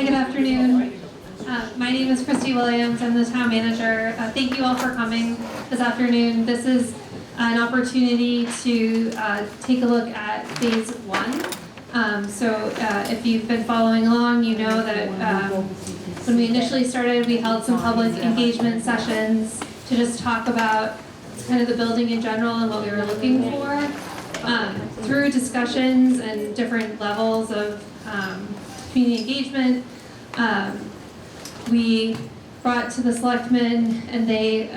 Hi, good afternoon. My name is Christy Williams. I'm the town manager. Thank you all for coming this afternoon. This is an opportunity to take a look at phase one. If you've been following along, you know that when we initially started, we held some public engagement sessions to just talk about kind of the building in general and what we were looking for. Through discussions and different levels of community engagement, we brought to the selectmen and they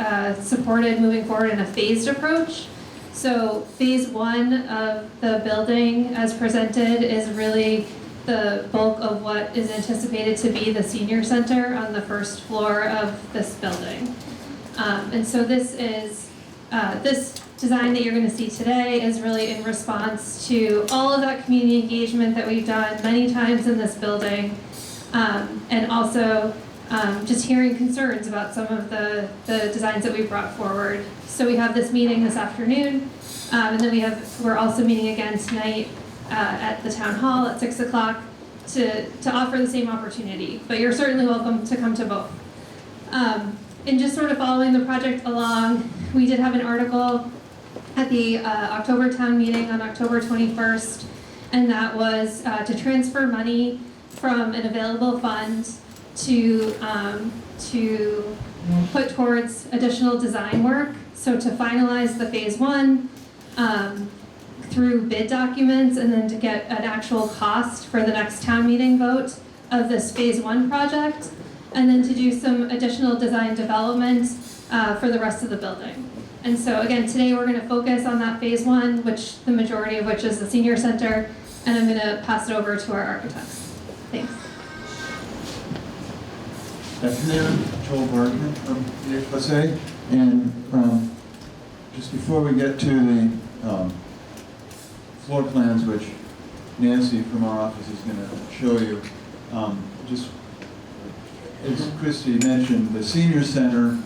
supported moving forward in a phased approach. So phase one of the building as presented is really the bulk of what is anticipated to be the senior center on the first floor of this building. And so this is, this design that you're going to see today is really in response to all of that community engagement that we've done many times in this building, and also just hearing concerns about some of the designs that we've brought forward. So we have this meeting this afternoon, and then we're also meeting again tonight at the town hall at 6 o'clock to offer the same opportunity. But you're certainly welcome to come to both. And just sort of following the project along, we did have an article at the October town meeting on October 21st, and that was to transfer money from an available fund to put towards additional design work. So to finalize the phase one through bid documents, and then to get an actual cost for the next town meeting vote of this phase one project, and then to do some additional design development for the rest of the building. And so again, today we're going to focus on that phase one, which the majority of which is the senior center, and I'm going to pass it over to our architects. Thanks. Good afternoon, Joel Bergman from the HSA. And just before we get to the floor plans, which Nancy from our office is going to show you, just as Christy mentioned, the senior center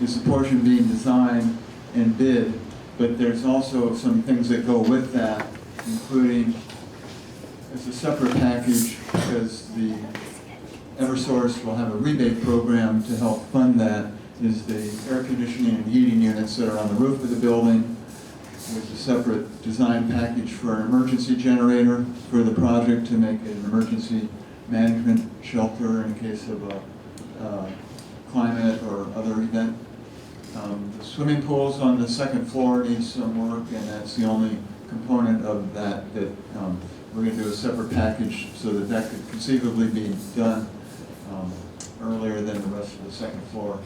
is the portion being designed and bid, but there's also some things that go with that, including as a separate package, because the Eversource will have a rebate program to help fund that, is the air conditioning and heating units that are on the roof of the building. There's a separate design package for an emergency generator for the project to make it an emergency management shelter in case of a climate or other event. The swimming pools on the second floor need some work, and that's the only component of that we're going to do a separate package so that that could conceivably be done earlier than the rest of the second floor.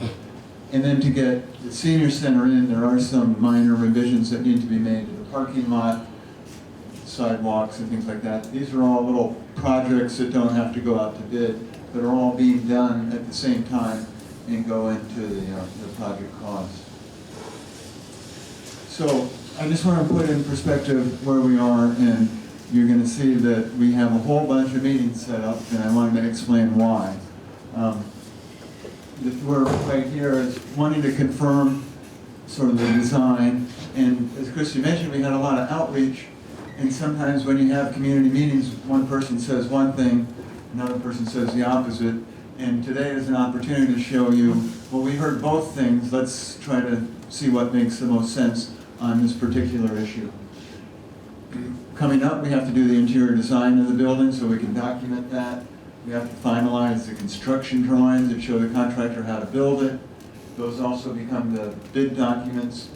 And then to get the senior center in, there are some minor revisions that need to be made to the parking lot, sidewalks and things like that. These are all little projects that don't have to go out to bid, but are all being done at the same time and go into the project cost. So I just want to put in perspective where we are, and you're going to see that we have a whole bunch of meetings set up, and I wanted to explain why. We're right here is wanting to confirm sort of the design, and as Christy mentioned, we had a lot of outreach, and sometimes when you have community meetings, one person says one thing, another person says the opposite, and today is an opportunity to show you, well, we heard both things, let's try to see what makes the most sense on this particular issue. Coming up, we have to do the interior design of the building so we can document that. We have to finalize the construction drawings that show the contractor how to build it. Those also become the bid documents.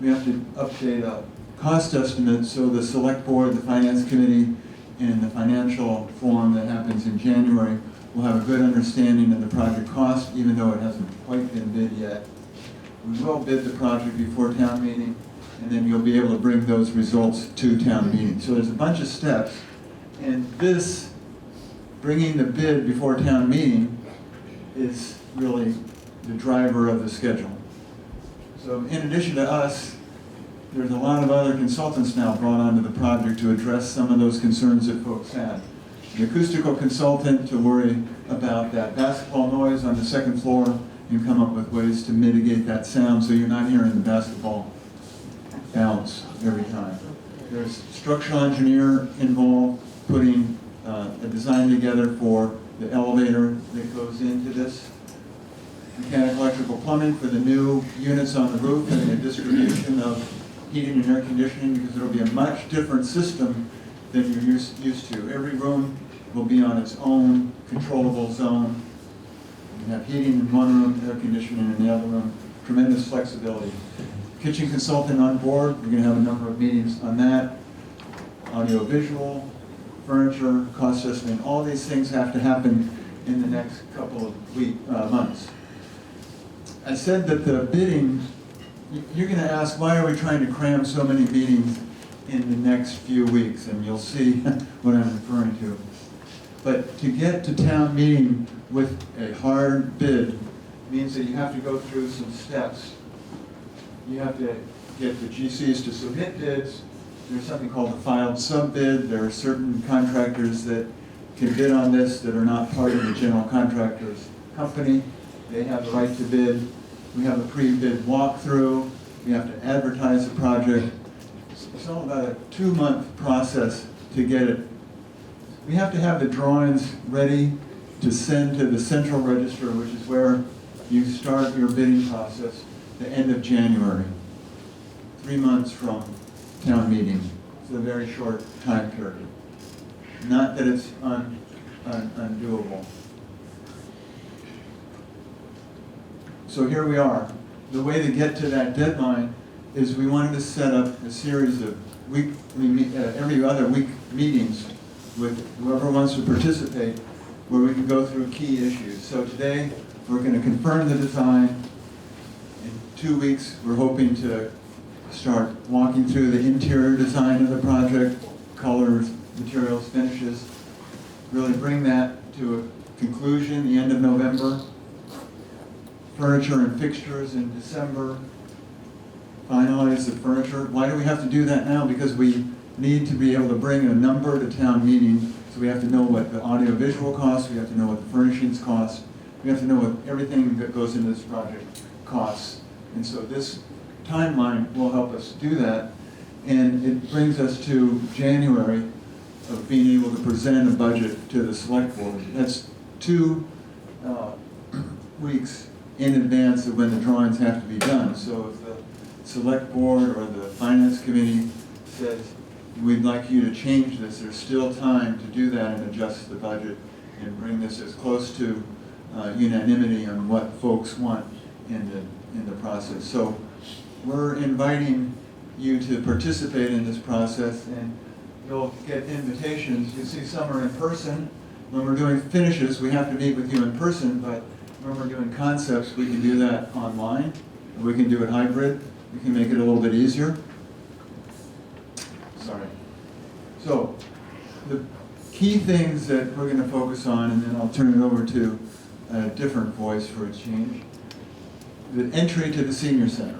We have to update a cost estimate so the select board, the finance committee, and the financial forum that happens in January will have a good understanding of the project cost, even though it hasn't quite been bid yet. We will bid the project before town meeting, and then you'll be able to bring those results to town meeting. So there's a bunch of steps, and this, bringing the bid before town meeting, is really the driver of the schedule. So in addition to us, there's a lot of other consultants now brought onto the project to address some of those concerns that folks had. The acoustical consultant to worry about that basketball noise on the second floor and come up with ways to mitigate that sound so you're not hearing the basketball bounce every time. There's structural engineer involved putting a design together for the elevator that goes into this, mechanical, electrical, plumbing for the new units on the roof, and the distribution of heating and air conditioning, because it'll be a much different system than you're used to. Every room will be on its own controllable zone. You have heating in one room, air conditioning in the other room, tremendous flexibility. Kitchen consultant on board, we're going to have a number of meetings on that. Audio visual, furniture, cost estimate, all these things have to happen in the next couple of months. I said that the bidding, you're going to ask, why are we trying to cram so many meetings in the next few weeks? And you'll see what I'm referring to. But to get to town meeting with a hard bid means that you have to go through some steps. You have to get the GCs to submit bids. There's something called the filed sub-bid. There are certain contractors that can bid on this that are not part of the general contractor's company. They have the right to bid. We have a pre-bid walkthrough. We have to advertise the project. It's all about a 2-month process to get it. We have to have the drawings ready to send to the central register, which is where you start your bidding process, the end of January, 3 months from town meeting. It's a very short time period. Not that it's undoable. So here we are. The way to get to that deadline is we wanted to set up a series of every other week meetings with whoever wants to participate, where we can go through key issues. So today, we're going to confirm the design. In 2 weeks, we're hoping to start walking through the interior design of the project, colors, materials, finishes, really bring that to a conclusion the end of November. Furniture and fixtures in December. Finalize the furniture. Why do we have to do that now? Because we need to be able to bring a number to town meeting, so we have to know what the audio-visual costs, we have to know what the furnishings cost, we have to know what everything that goes into this project costs. And so this timeline will help us do that, and it brings us to January of being able to present a budget to the select board. That's 2 weeks in advance of when the drawings have to be done. So if the select board or the finance committee says, we'd like you to change this, there's still time to do that and adjust the budget and bring this as close to unanimity on what folks want in the process. So we're inviting you to participate in this process, and you'll get invitations. You see some are in person. When we're doing finishes, we have to meet with you in person, but when we're doing concepts, we can do that online. We can do it hybrid. We can make it a little bit easier. Sorry. So, the key things that we're going to focus on, and then I'll turn it over to a different voice for a change. The entry to the senior center.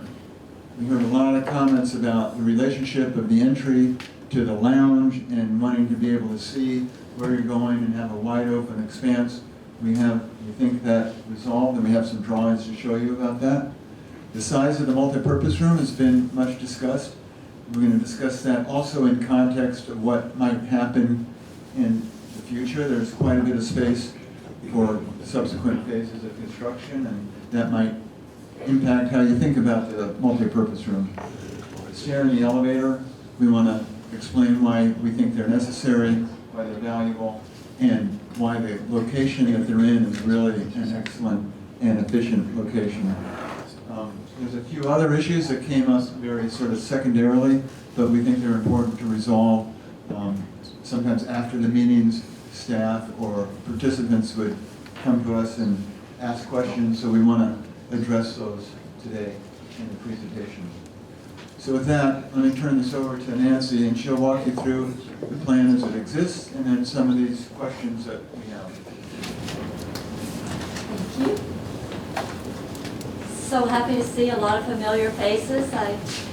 We heard a lot of comments about the relationship of the entry to the lounge and wanting to be able to see where you're going and have a wide open expanse. We think that resolved, and we have some drawings to show you about that. The size of the multipurpose room has been much discussed. We're going to discuss that also in context of what might happen in the future. There's quite a bit of space for subsequent phases of construction, and that might impact how you think about the multipurpose room. Stair in the elevator, we want to explain why we think they're necessary, why they're valuable, and why the location that they're in is really an excellent and efficient location. There's a few other issues that came up very sort of secondarily, but we think they're important to resolve. Sometimes after the meetings, staff or participants would come to us and ask questions, so we want to address those today in the presentation. So with that, let me turn this over to Nancy, and she'll walk you through the plan as it exists, and then some of these questions that we have. Thank you. So happy to see a lot of familiar faces.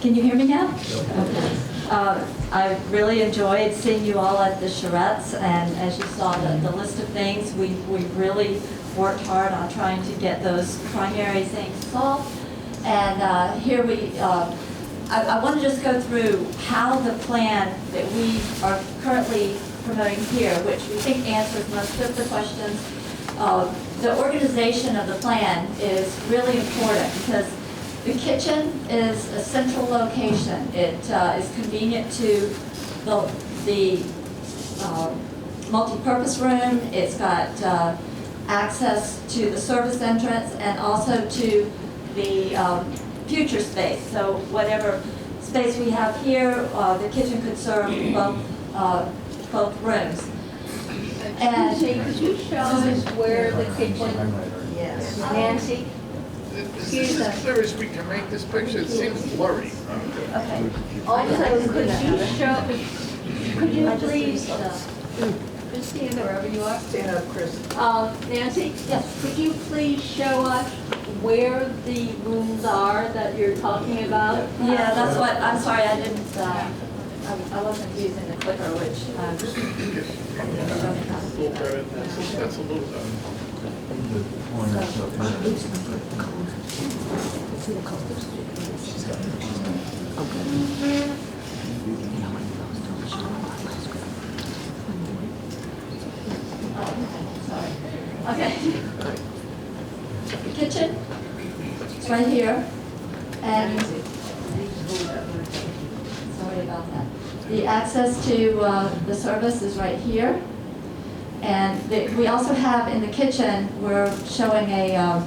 Can you hear me now? Okay. I really enjoyed seeing you all at the charrettes, and as you saw the list of things, we really worked hard on trying to get those primary things solved. And here I want to just go through how the plan that we are currently promoting here, which we think answers most of the questions. The organization of the plan is really important because the kitchen is a central location. It is convenient to the multi-purpose room. It's got access to the service entrance and also to the future space. So whatever space we have here, the kitchen could serve both rooms. And Could you show us where the kitchen, yes, Nancy? This is as clear as we can make this picture. It seems blurry. okay. Also, could you show, could you I just please, used, just stand wherever you are. Stand up, Chris. Nancy? Yes. Could you please show us where the rooms are that you're talking about? Yeah, that's what, I'm sorry, I didn't, I wasn't using the clicker, which, That's a little better. sorry. Okay. The kitchen, it's right here, and sorry about that. The access to the service is right here. And we also have in the kitchen, we're showing a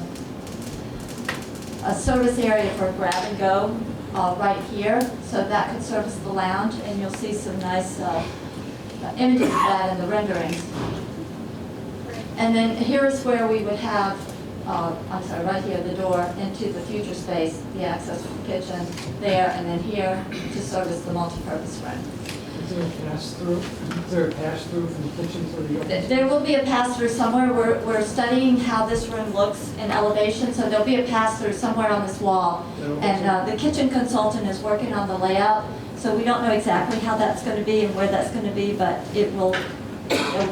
service area for grab and go right here. So that could service the lounge, and you'll see some nice images of that in the renderings. And then here is where we would have, I'm sorry, right here, the door into the future space, the access to the kitchen there, and then here to service the multi-purpose room. Is there a pass-through? Is there a pass-through from the kitchen to the office? There will be a pass-through somewhere. We're studying how this room looks in elevation, so there'll be a pass-through somewhere on this wall. And the kitchen consultant is working on the layout, so we don't know exactly how that's going to be and where that's going to be, but it will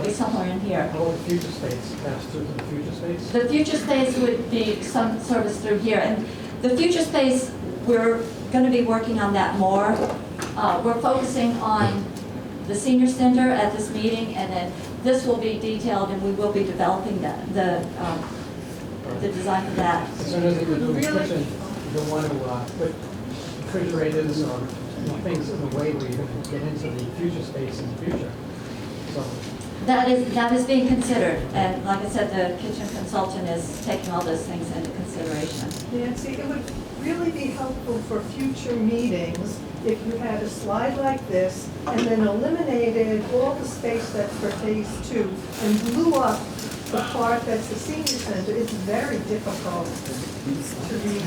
be somewhere in here. How about the future space? Pass-through to the future space? The future space would be some service through here. And the future space, we're going to be working on that more. We're focusing on the senior center at this meeting, and then this will be detailed, and we will be developing the design for that. As soon as they do the kitchen, you don't want to put refrigerators or things in the way where you're going to get into the future space in the future. So, That is being considered, and like I said, the kitchen consultant is taking all those things into consideration. Nancy, it would really be helpful for future meetings if you had a slide like this and then eliminated all the space that's for phase 2 and blew up the part that's the senior center. It's very difficult to read.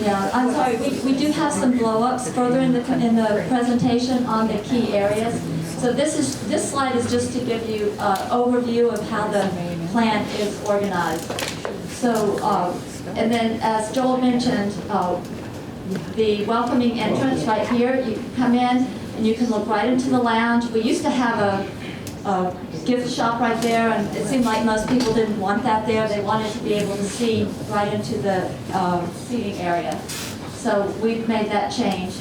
Yeah, I'm sorry, we do have some blow-ups further in the presentation on the key areas. So this slide is just to give you an overview of how the plan is organized. So, and then as Joel mentioned, the welcoming entrance right here, you come in and you can look right into the lounge. We used to have a gift shop right there, and it seemed like most people didn't want that there. They wanted to be able to see right into the seating area. So we've made that change.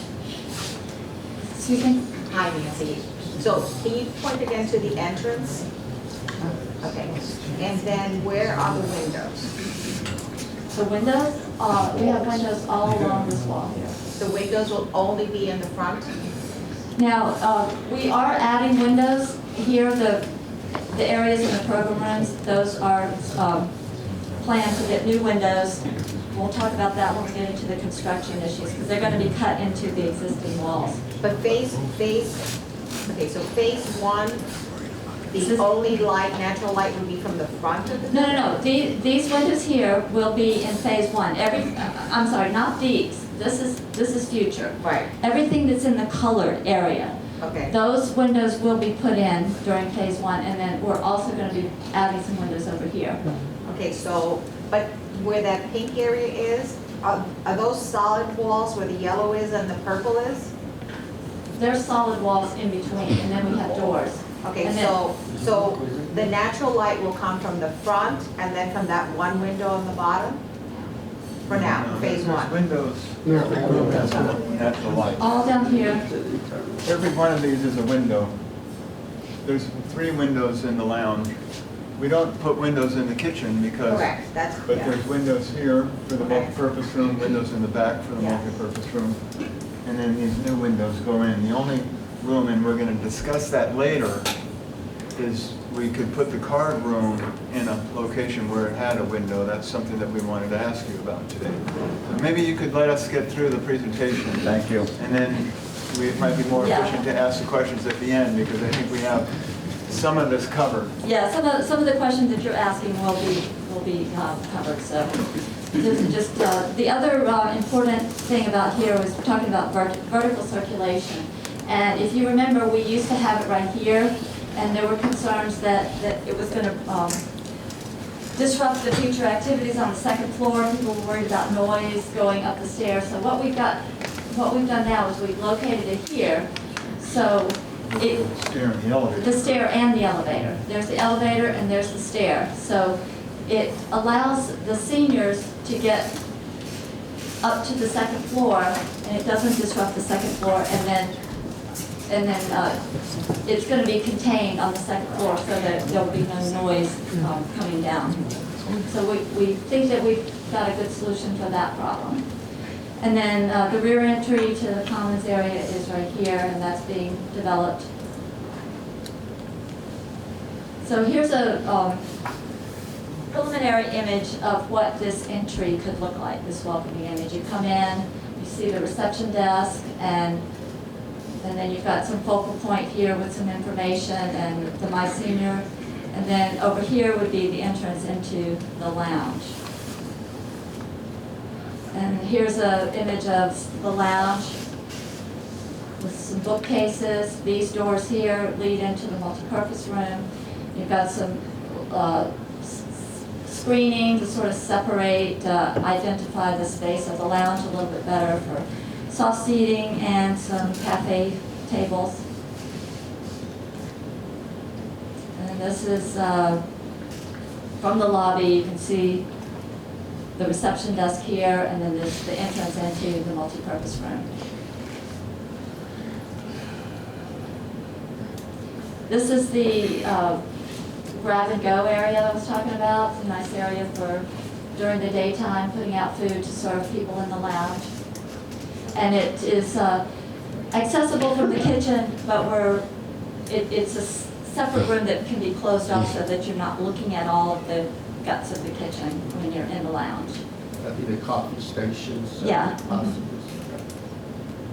Excuse me? Hi, Nancy. So can you point again to the entrance? Okay. And then where are the windows? The windows, we have windows all along this wall here. The windows will only be in the front? Now, we are adding windows here, the areas in the program rooms, those are planned to get new windows. We'll talk about that when we get into the construction issues, because they're going to be cut into the existing walls. But okay, so phase 1, the only light, natural light would be from the front of the building? No. These windows here will be in phase 1. I'm sorry, not these. This is future. Right. Everything that's in the colored area. Okay. Those windows will be put in during phase 1, and then we're also going to be adding some windows over here. Okay, so, but where that pink area is, are those solid walls where the yellow is and the purple is? There's solid walls in between, and then we have doors. Okay, And then- so the natural light will come from the front and then from that one window on the bottom? For now, phase 1. Windows. That's the light. All down here. Every one of these is a window. there's 3 windows in the lounge. We don't put windows in the kitchen because, Correct, that's, but yeah. there's windows here for the Okay. multi-purpose room, windows in the back for the Yeah. multi-purpose room, and then these new windows go in. The only room, and we're going to discuss that later, is we could put the card room in a location where it had a window. That's something that we wanted to ask you about today. So maybe you could let us get through the presentation. Thank you. And then it might be more Yeah. efficient to ask the questions at the end, because I think we have some of this covered. Yeah, some of the questions that you're asking will be covered, so. The other important thing about here was talking about vertical circulation. And if you remember, we used to have it right here, and there were concerns that it was going to disrupt the future activities on the second floor. People were worried about noise going up the stairs. So what we've done now is we've located it here. So it, Stair and the elevator. the stair and the elevator. There's the elevator and there's the stair. So it allows the seniors to get up to the second floor, and it doesn't disrupt the second floor, and then it's going to be contained on the second floor so that there will be no noise coming down. So we think that we've got a good solution for that problem. And then the rear entry to the commons area is right here, and that's being developed. So here's a preliminary image of what this entry could look like, this welcoming image. You come in, you see the reception desk, and then you've got some focal point here with some information and the My Senior. And then over here would be the entrance into the lounge. And here's an image of the lounge with some bookcases. These doors here lead into the multipurpose room. You've got some screening to sort of separate, identify the space of the lounge a little bit better for soft seating and some cafe tables. And this is from the lobby. You can see the reception desk here, and then there's the entrance into the multipurpose room. This is the grab and go area that I was talking about. It's a nice area for during the daytime, putting out food to serve people in the lounge. And it is accessible from the kitchen, but it's a separate room that can be closed off so that you're not looking at all of the guts of the kitchen when you're in the lounge. That'd be the coffee stations. Yeah.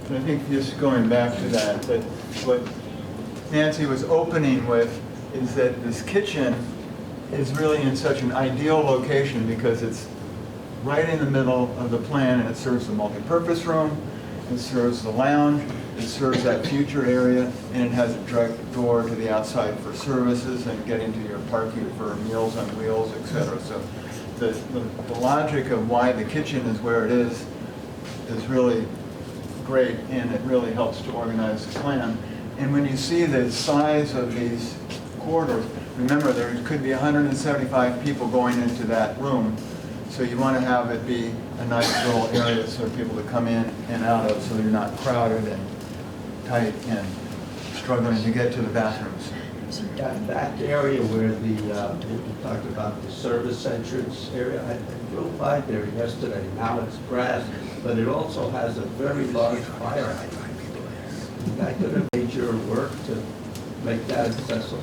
And I think just going back to that what Nancy was opening with is that this kitchen is really in such an ideal location because it's right in the middle of the plan, and it serves the multipurpose room, it serves the lounge, it serves that future area, and it has a direct door to the outside for services and getting to your parking for Meals on Wheels, etc. So the logic of why the kitchen is where it is really great, and it really helps to organize the plan. And when you see the size of these corridors, remember there could be 175 people going into that room. So you want to have it be a nice little area for people to come in and out of, so you're not crowded and tight and struggling to get to the bathrooms. That area where you talked about the service entrance area, I drove by there yesterday. Now it's grass, but it also has a very large fire hydrant. That could have made your work to make that accessible.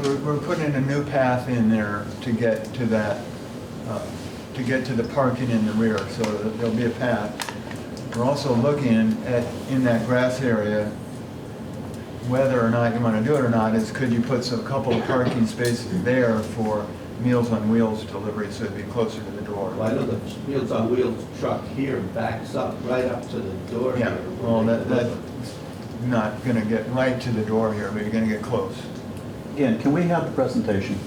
We're putting a new path in there to get to that, to get to the parking in the rear, so there'll be a path. We're also looking at, in that grass area, whether or not you want to do it or not, is could you put a couple of parking spaces there for Meals on Wheels delivery, so it'd be closer to the door. Well, I know the Meals on Wheels truck here backs up right up to the door Yeah, here. well, that's not going to get right to the door here, but you're going to get close. Again, can we have the presentation?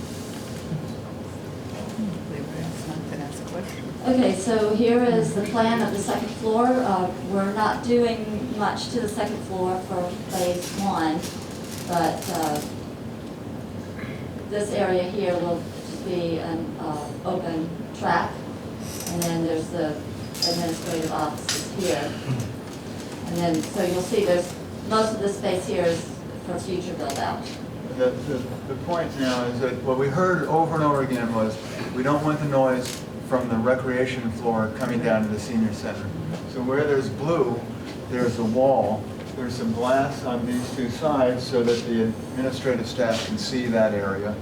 Okay, so here is the plan of the second floor. We're not doing much to the second floor for phase one, but this area here will just be an open track, and then there's the administrative offices here. And then, so you'll see there's, most of the space here is for future build out. the point now is that what we heard over and over again was, we don't want the noise from the recreation floor coming down to the senior center. So where there's blue, there's a wall. There's some glass on these two sides so that the administrative staff can see that area.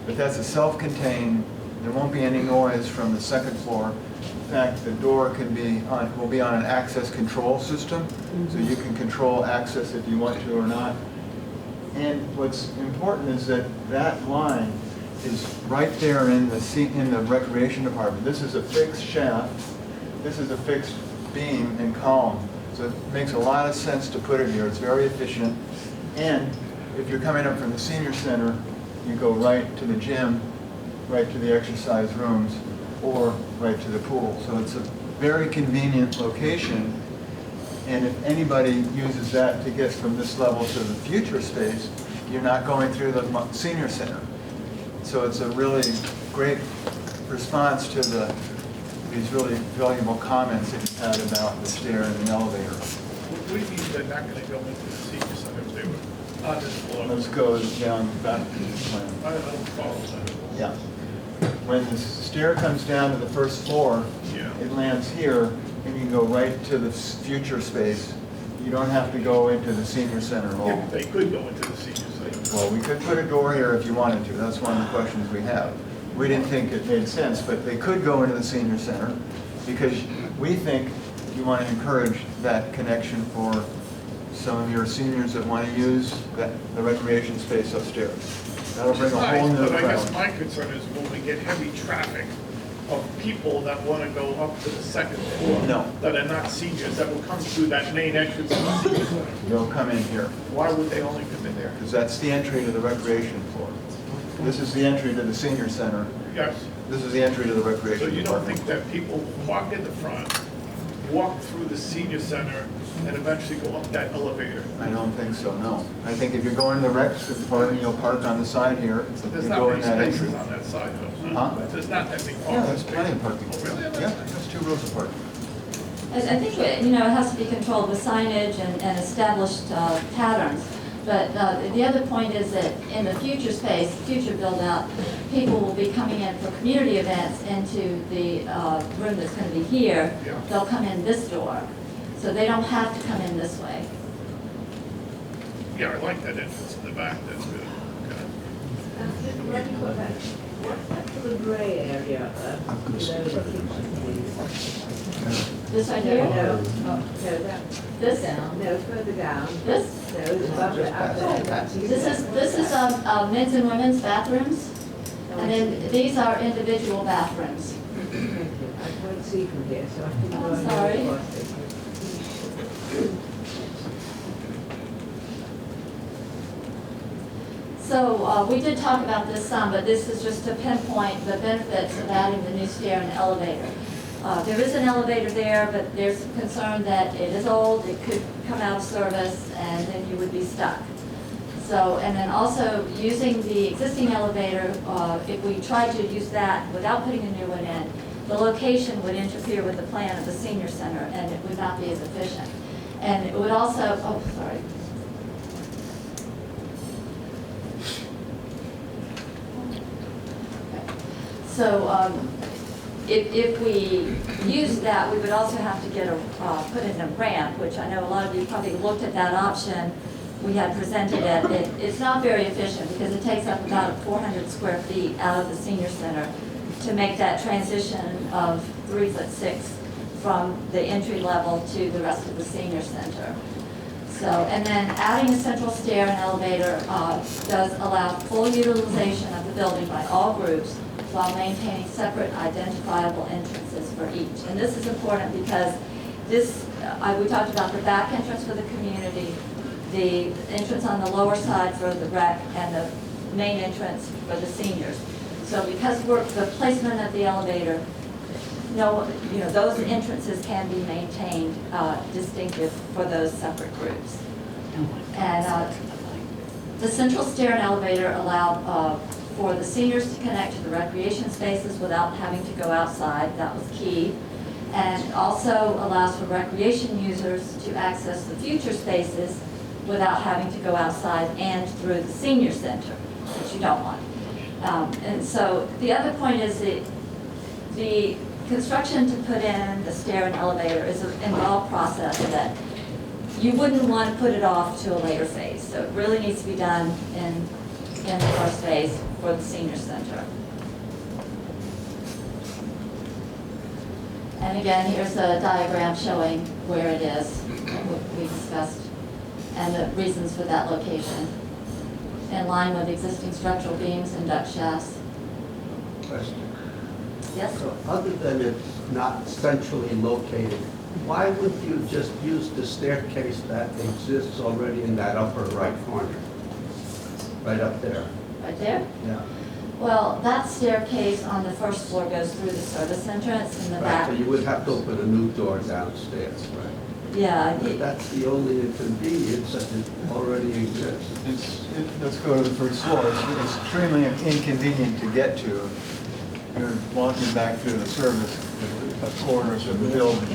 But that's a self-contained, there won't be any noise from the second floor. In fact, the door will be on an access control system, so you can control access if you want to or not. And what's important is that that line is right there in the recreation department. This is a fixed shaft. This is a fixed beam and column. So it makes a lot of sense to put it here. It's very efficient. And if you're coming up from the senior center, you go right to the gym, right to the exercise rooms, or right to the pool. So it's a very convenient location. And if anybody uses that to get from this level to the future space, you're not going through the senior center. So it's a really great response to these really valuable comments that you had about the stair and the elevator. What do you mean they're not gonna go into the senior center if they were on this floor? Let's go down back to the plan. I don't follow that. Yeah. When the stair comes down to the first floor, Yeah. it lands here, and you can go right to the future space. You don't have to go into the senior center hall. Yeah, they could go into the senior center. Well, we could put a door here if you wanted to. That's one of the questions we have. We didn't think it made sense, but they could go into the senior center because we think you want to encourage that connection for some of your seniors that want to use the recreation space upstairs. That'll bring a whole new But I guess crowd. my concern is when we get heavy traffic of people that want to go up to the second floor. No. That are not seniors, that will come through that main entrance of the senior center. They'll come in here Why would they only come in there? because that's the entry to the recreation floor. This is the entry to the senior center. Yes. This is the entry to the So recreation you don't department. think that people walk in the front, walk through the senior center, and eventually go up that elevator? I don't think so, no. I think if you're going to the rec department, you'll park on the side here. There's You not go many in that spaces entry. on that side though. Huh? There's not that many Yeah, parking there's spaces. plenty of parking. Oh, really? Yeah, there's 2 rows of parking. I think, it has to be controlled with signage and established patterns. But the other point is that in the future space, future build-out, people will be coming in for community events into the room that's going to be here. Yeah. They'll come in this door, so they don't have to come in this way. Yeah, I like that entrance in the back, that's good. Okay. What's the gray area? This right here? No, This? no, further down. This? No, it's above it, up there. This is men's and women's bathrooms, and then these are individual bathrooms. Thank you. I can't see from here, so I think. I'm sorry. So we did talk about this some, but this is just to pinpoint the benefits of adding the new stair and elevator. There is an elevator there, but there's concern that it is old, it could come out of service, and then you would be stuck. So, and then also using the existing elevator, if we tried to use that without putting a new one in, the location would interfere with the plan of the senior center, and it would not be as efficient. And it would also, oh, sorry. So if we use that, we would also have to get put in a ramp, which I know a lot of you probably looked at that option we had presented it. It's not very efficient because it takes up about 400 square feet out of the senior center to make that transition of 3'6" from the entry level to the rest of the senior center. So, and then adding a central stair and elevator does allow full utilization of the building by all groups while maintaining separate identifiable entrances for each. And this is important because this, we talked about the back entrance for the community, the entrance on the lower side for the rec, and the main entrance for the seniors. So because the placement of the elevator, those entrances can be maintained distinctive for those separate groups. And the central stair and elevator allow for the seniors to connect to the recreation spaces without having to go outside. That was key. And also allows for recreation users to access the future spaces without having to go outside and through the senior center, which you don't want. And so the other point is the construction to put in the stair and elevator is an involved process that you wouldn't want to put it off to a later phase. So it really needs to be done in the first phase for the senior center. And again, here's a diagram showing where it is, what we discussed, and the reasons for that location, in line with existing structural beams and duct shafts. Question. Yes? So other than it's not centrally located, why would you just use the staircase that exists already in that upper right corner? Right up there? Right there? Yeah. Well, that staircase on the first floor goes through the service entrance in the Right, back. so you would have to open a new door downstairs, right? Yeah, But that's the only inconvenience that it already exists. Let's go to the first floor. It's extremely inconvenient to get to. You're walking back through the service corners of the building.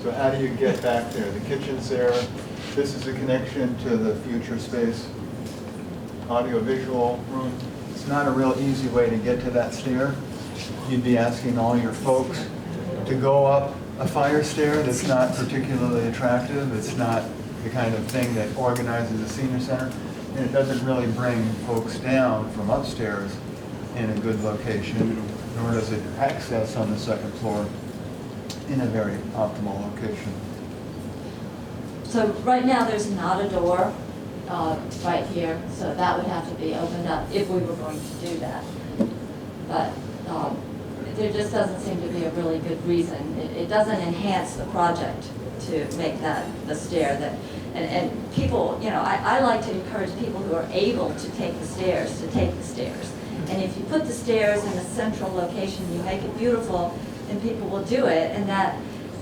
So how do you get back there? The kitchen's there. This is a connection to the future space audio-visual room. It's not a real easy way to get to that stair. You'd be asking all your folks to go up a fire stair that's not particularly attractive. It's not the kind of thing that organizes a senior center. And it doesn't really bring folks down from upstairs in a good location, nor does it access on the second floor in a very optimal location. so right now there's not a door right here, so that would have to be opened up if we were going to do that. But there just doesn't seem to be a really good reason. It doesn't enhance the project to make that the stair that, and people, you know, I like to encourage people who are able to take the stairs to take the stairs. And if you put the stairs in a central location, you make it beautiful, and people will do it, and that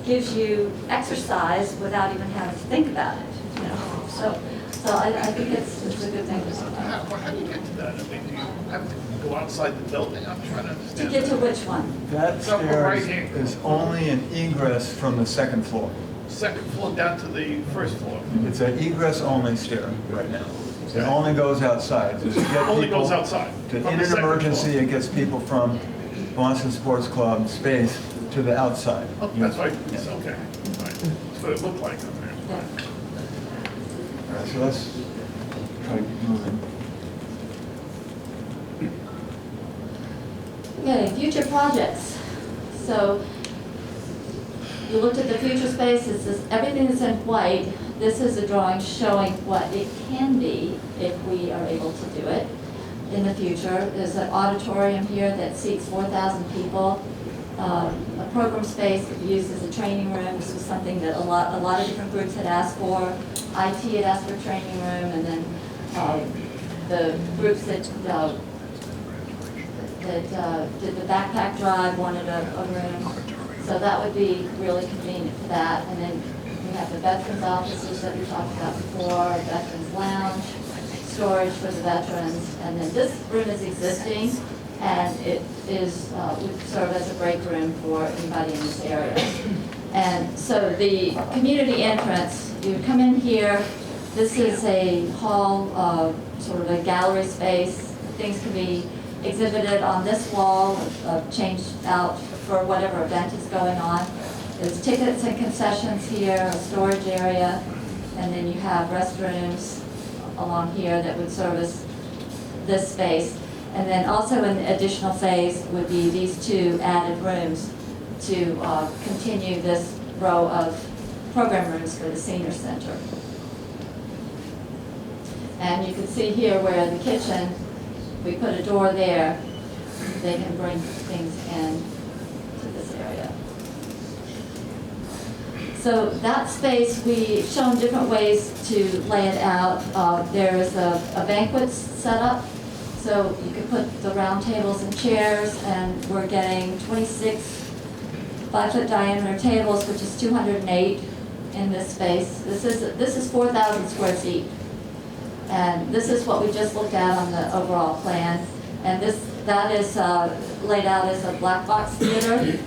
gives you exercise without even having to think about it, you know. So I think it's a good thing to do. How do you get to that? I mean, do you have to go outside the building? I'm trying to To understand. get to which one? That It's up stair right here. is only an egress from the second floor. Second floor down to the first floor. It's an egress-only stair right now. It only goes outside. To get Only people goes outside. To, from in the an second emergency, floor. it gets people from Boston Sports Club space to the outside. Oh, that's right, Yeah. it's okay. Right. That's what it looked like on there. Yeah. All right, so let's try to keep moving. Okay, future projects. So you looked at the future space, this is everything that's in white. This is a drawing showing what it can be if we are able to do it in the future. There's an auditorium here that seats 4,000 people. A program space that we use as a training room. This was something that a lot of different groups had asked for. IT had asked for a training room, and then the groups that did the backpack drive wanted a room. So that would be really convenient for that. And then we have the veterans offices that we talked about before, veterans lounge, storage for the veterans. And then this room is existing, and it is would serve as a break room for anybody in this area. And so the community entrance, you come in here. This is a hall, sort of a gallery space. Things can be exhibited on this wall, changed out for whatever event is going on. There's tickets and concessions here, a storage area, and then you have restrooms along here that would service this space. And then also an additional phase would be these two added rooms to continue this row of program rooms for the senior center. And you can see here where the kitchen, we put a door there, they can bring things in to this area. So that space, we've shown different ways to lay it out. There is a banquet setup, so you can put the round tables and chairs, and we're getting 26 5-foot diameter tables, which is 208 in this space. This is 4,000 square feet. And this is what we just looked at on the overall plan. And that is laid out as a black box theater.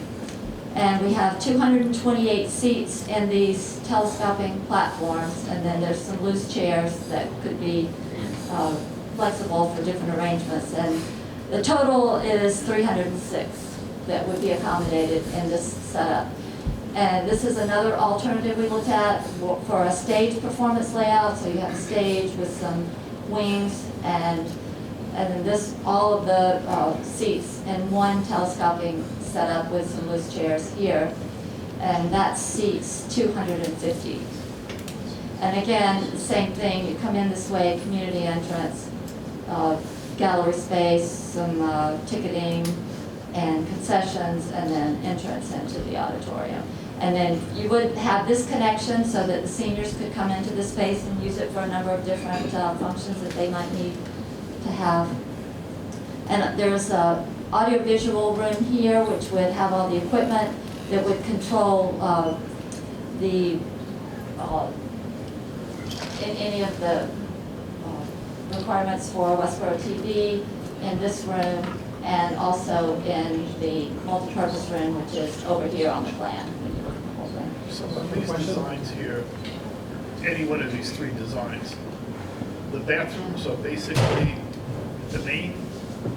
And we have 228 seats in these telescoping platforms, and then there's some loose chairs that could be flexible for different arrangements. And the total is 306 that would be accommodated in this setup. And this is another alternative we looked at for a stage performance layout. So you have a stage with some wings, and then this, all of the seats in one telescoping setup with some loose chairs here. And that seats 250. And again, the same thing, you come in this way, community entrance, gallery space, some ticketing and concessions, and then entrance into the auditorium. And then you would have this connection so that the seniors could come into the space and use it for a number of different functions that they might need to have. And there's a audiovisual room here, which would have all the equipment that would control any of the requirements for Westborough TV in this room, and also in the multipurpose room, which is over here on the plan. When you look at the whole thing. So of these designs here, any one of these three designs, the bathrooms are basically, the main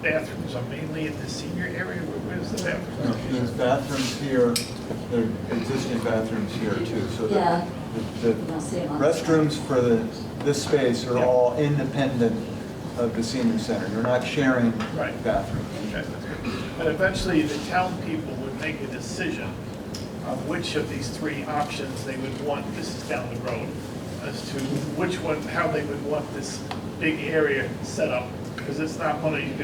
bathrooms are mainly in the senior area? Where's the bathrooms? No, there's bathrooms here, there are existing bathrooms here too. So Yeah. the You don't see them on the plan. restrooms for this space are Yeah. all independent of the senior center. You're not sharing Right. bathrooms. Okay, that's good. But eventually, the town people would make a decision on which of these three options they would want, this is down the road, as to which one, how they would want this big area set up. Because it's not one of, you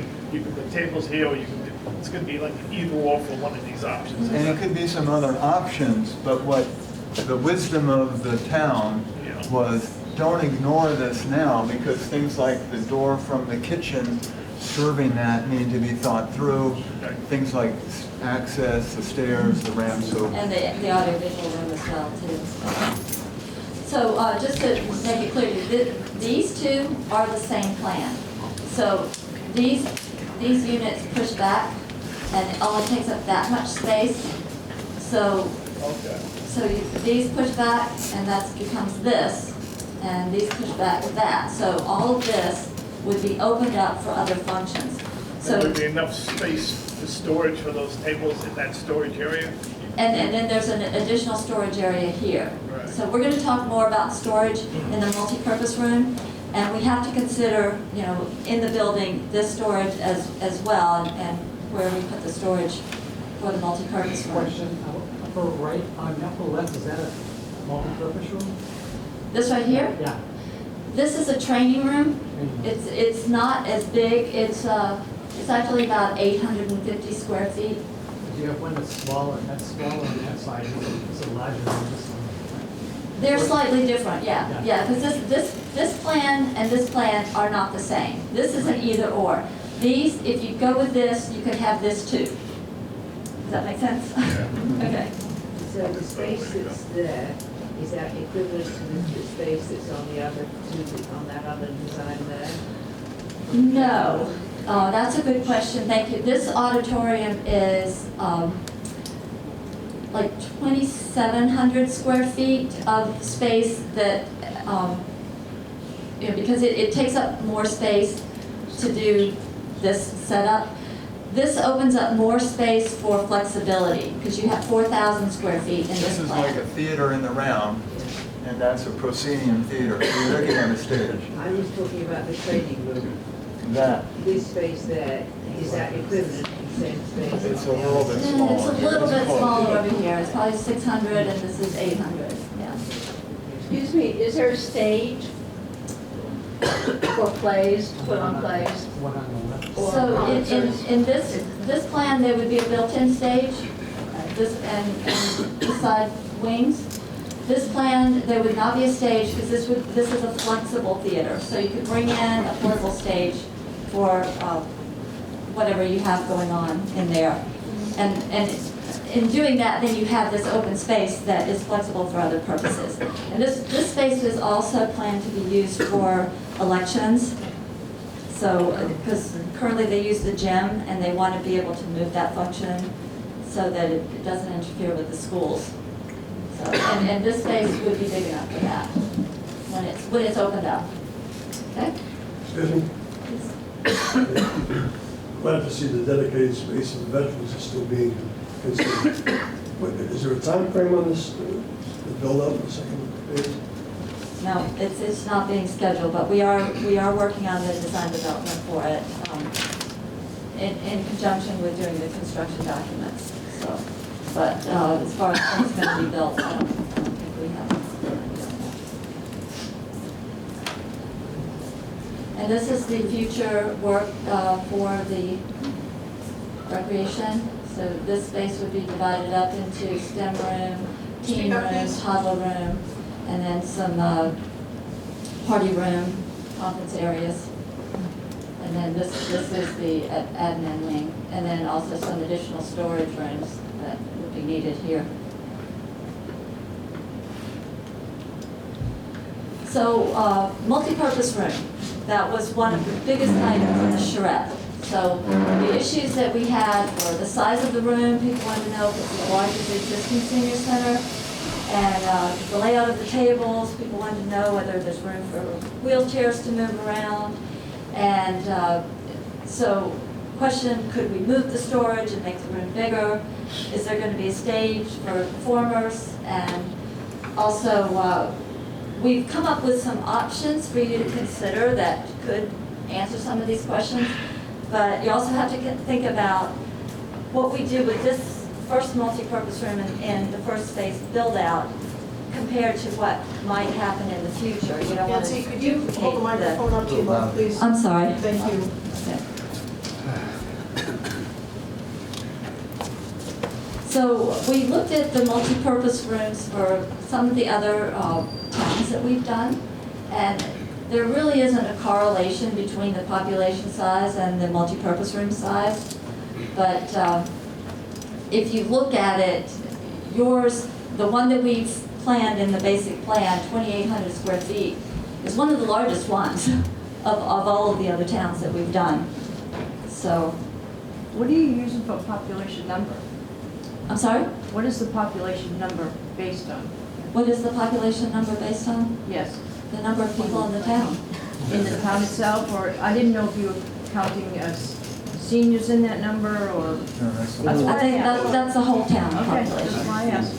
can put tables here, or you can, it's gonna be like either or for one of these options. And it could be some other options, but what the wisdom of the town Yeah. was, don't ignore this now, because things like the door from the kitchen serving that need to be thought through. Okay. Things like access, the stairs, the ramp, so. And the audiovisual room as well, too. So just to make it clear, these two are the same plan. So these units push back, and it only takes up that much space. So Okay. these push back, and that becomes this, and these push back with that. So all of this would be opened up for other functions. There So, would be enough space for storage for those tables in that storage area? and then there's an additional storage area here. Right. So we're gonna talk more about storage in the multipurpose room, and we have to consider, you know, in the building, this storage as well, and where we put the storage for the multipurpose room. Question, upper right, on the upper left, is that a multi-purpose room? This right here, Yeah. this is a training room. Training room. It's not as big, it's actually about 850 square feet. Do you have one that's smaller on that side, it's a larger than this one? They're slightly different, yeah, Yeah. because this plan and this plan are not the same. This is an either or. These, if you go with this, you could have this too. Does that make sense? Okay. So the space that's there, is that equivalent to the space that's on the other, on that other design there? No. Oh, that's a good question, thank you. This auditorium is like 2,700 square feet of space that, you know, because it takes up more space to do this setup. This opens up more space for flexibility, because you have 4,000 square feet in This this is like a plan. theater in the round, and that's a proscenium theater. You're looking at a stage. I was talking about the training room. That, This space there, is that equivalent to the same space? it's a on the little other bit side? smaller. It's a little bit smaller over here, it's probably 600 and this is 800, yeah. Excuse me, is there a stage for plays, to put on plays? One on the left. Or So concerts? in this plan, there would be a built-in stage, this and beside wings. This plan, there would not be a stage, because this is a flexible theater, so you could bring in a portable stage for whatever you have going on in there. And in doing that, then you have this open space that is flexible for other purposes. And this space is also planned to be used for elections. So, because currently they use the gym and they want to be able to move that function. so that it doesn't interfere with the schools. So, and this space would be big enough for that when it's opened up. Okay? Excuse me? Glad to see the dedicated space of the veterans is still being considered. But is there a time frame on this, the build-up of the second phase? No, it's not being scheduled, but we are working on the design development for it in conjunction with doing the construction documents. So, but as far as when it's going to be built, I don't think we have. And this is the future work for the recreation. So this space would be divided up into STEM room, teen room, toddler room, and then some party room, conference areas. And then this is the admin wing, and then also some additional storage rooms that would be needed here. So multi-purpose room, that was one of the biggest items in the charrette. So the issues that we had were the size of the room. People wanted to know if it's as large as the existing senior center, and the layout of the tables. People wanted to know whether there's room for wheelchairs to move around. And so question, could we move the storage and make the room bigger? Is there going to be a stage for performers? And also, we've come up with some options for you to consider that could answer some of these questions. But you also have to think about what we do with this first multi-purpose room and the first phase build-out compared to what might happen in the future. You don't want to Nancy, could you hold the microphone up to your mouth, please? I'm sorry. Thank you. Okay. So we looked at the multi-purpose rooms for some of the other towns that we've done, and there really isn't a correlation between the population size and the multi-purpose room size. But if you look at it, yours, the one that we've planned in the basic plan, 2,800 square feet, is one of the largest ones of all of the other towns that we've done. So, What are you using for population number? I'm sorry? What is the population number based on? What is the population number based on? Yes, The number of people in the town. in the town itself, or I didn't know if you were counting as seniors in that number, or? That's I what think asked. that's the whole town Okay, that's population. why I asked.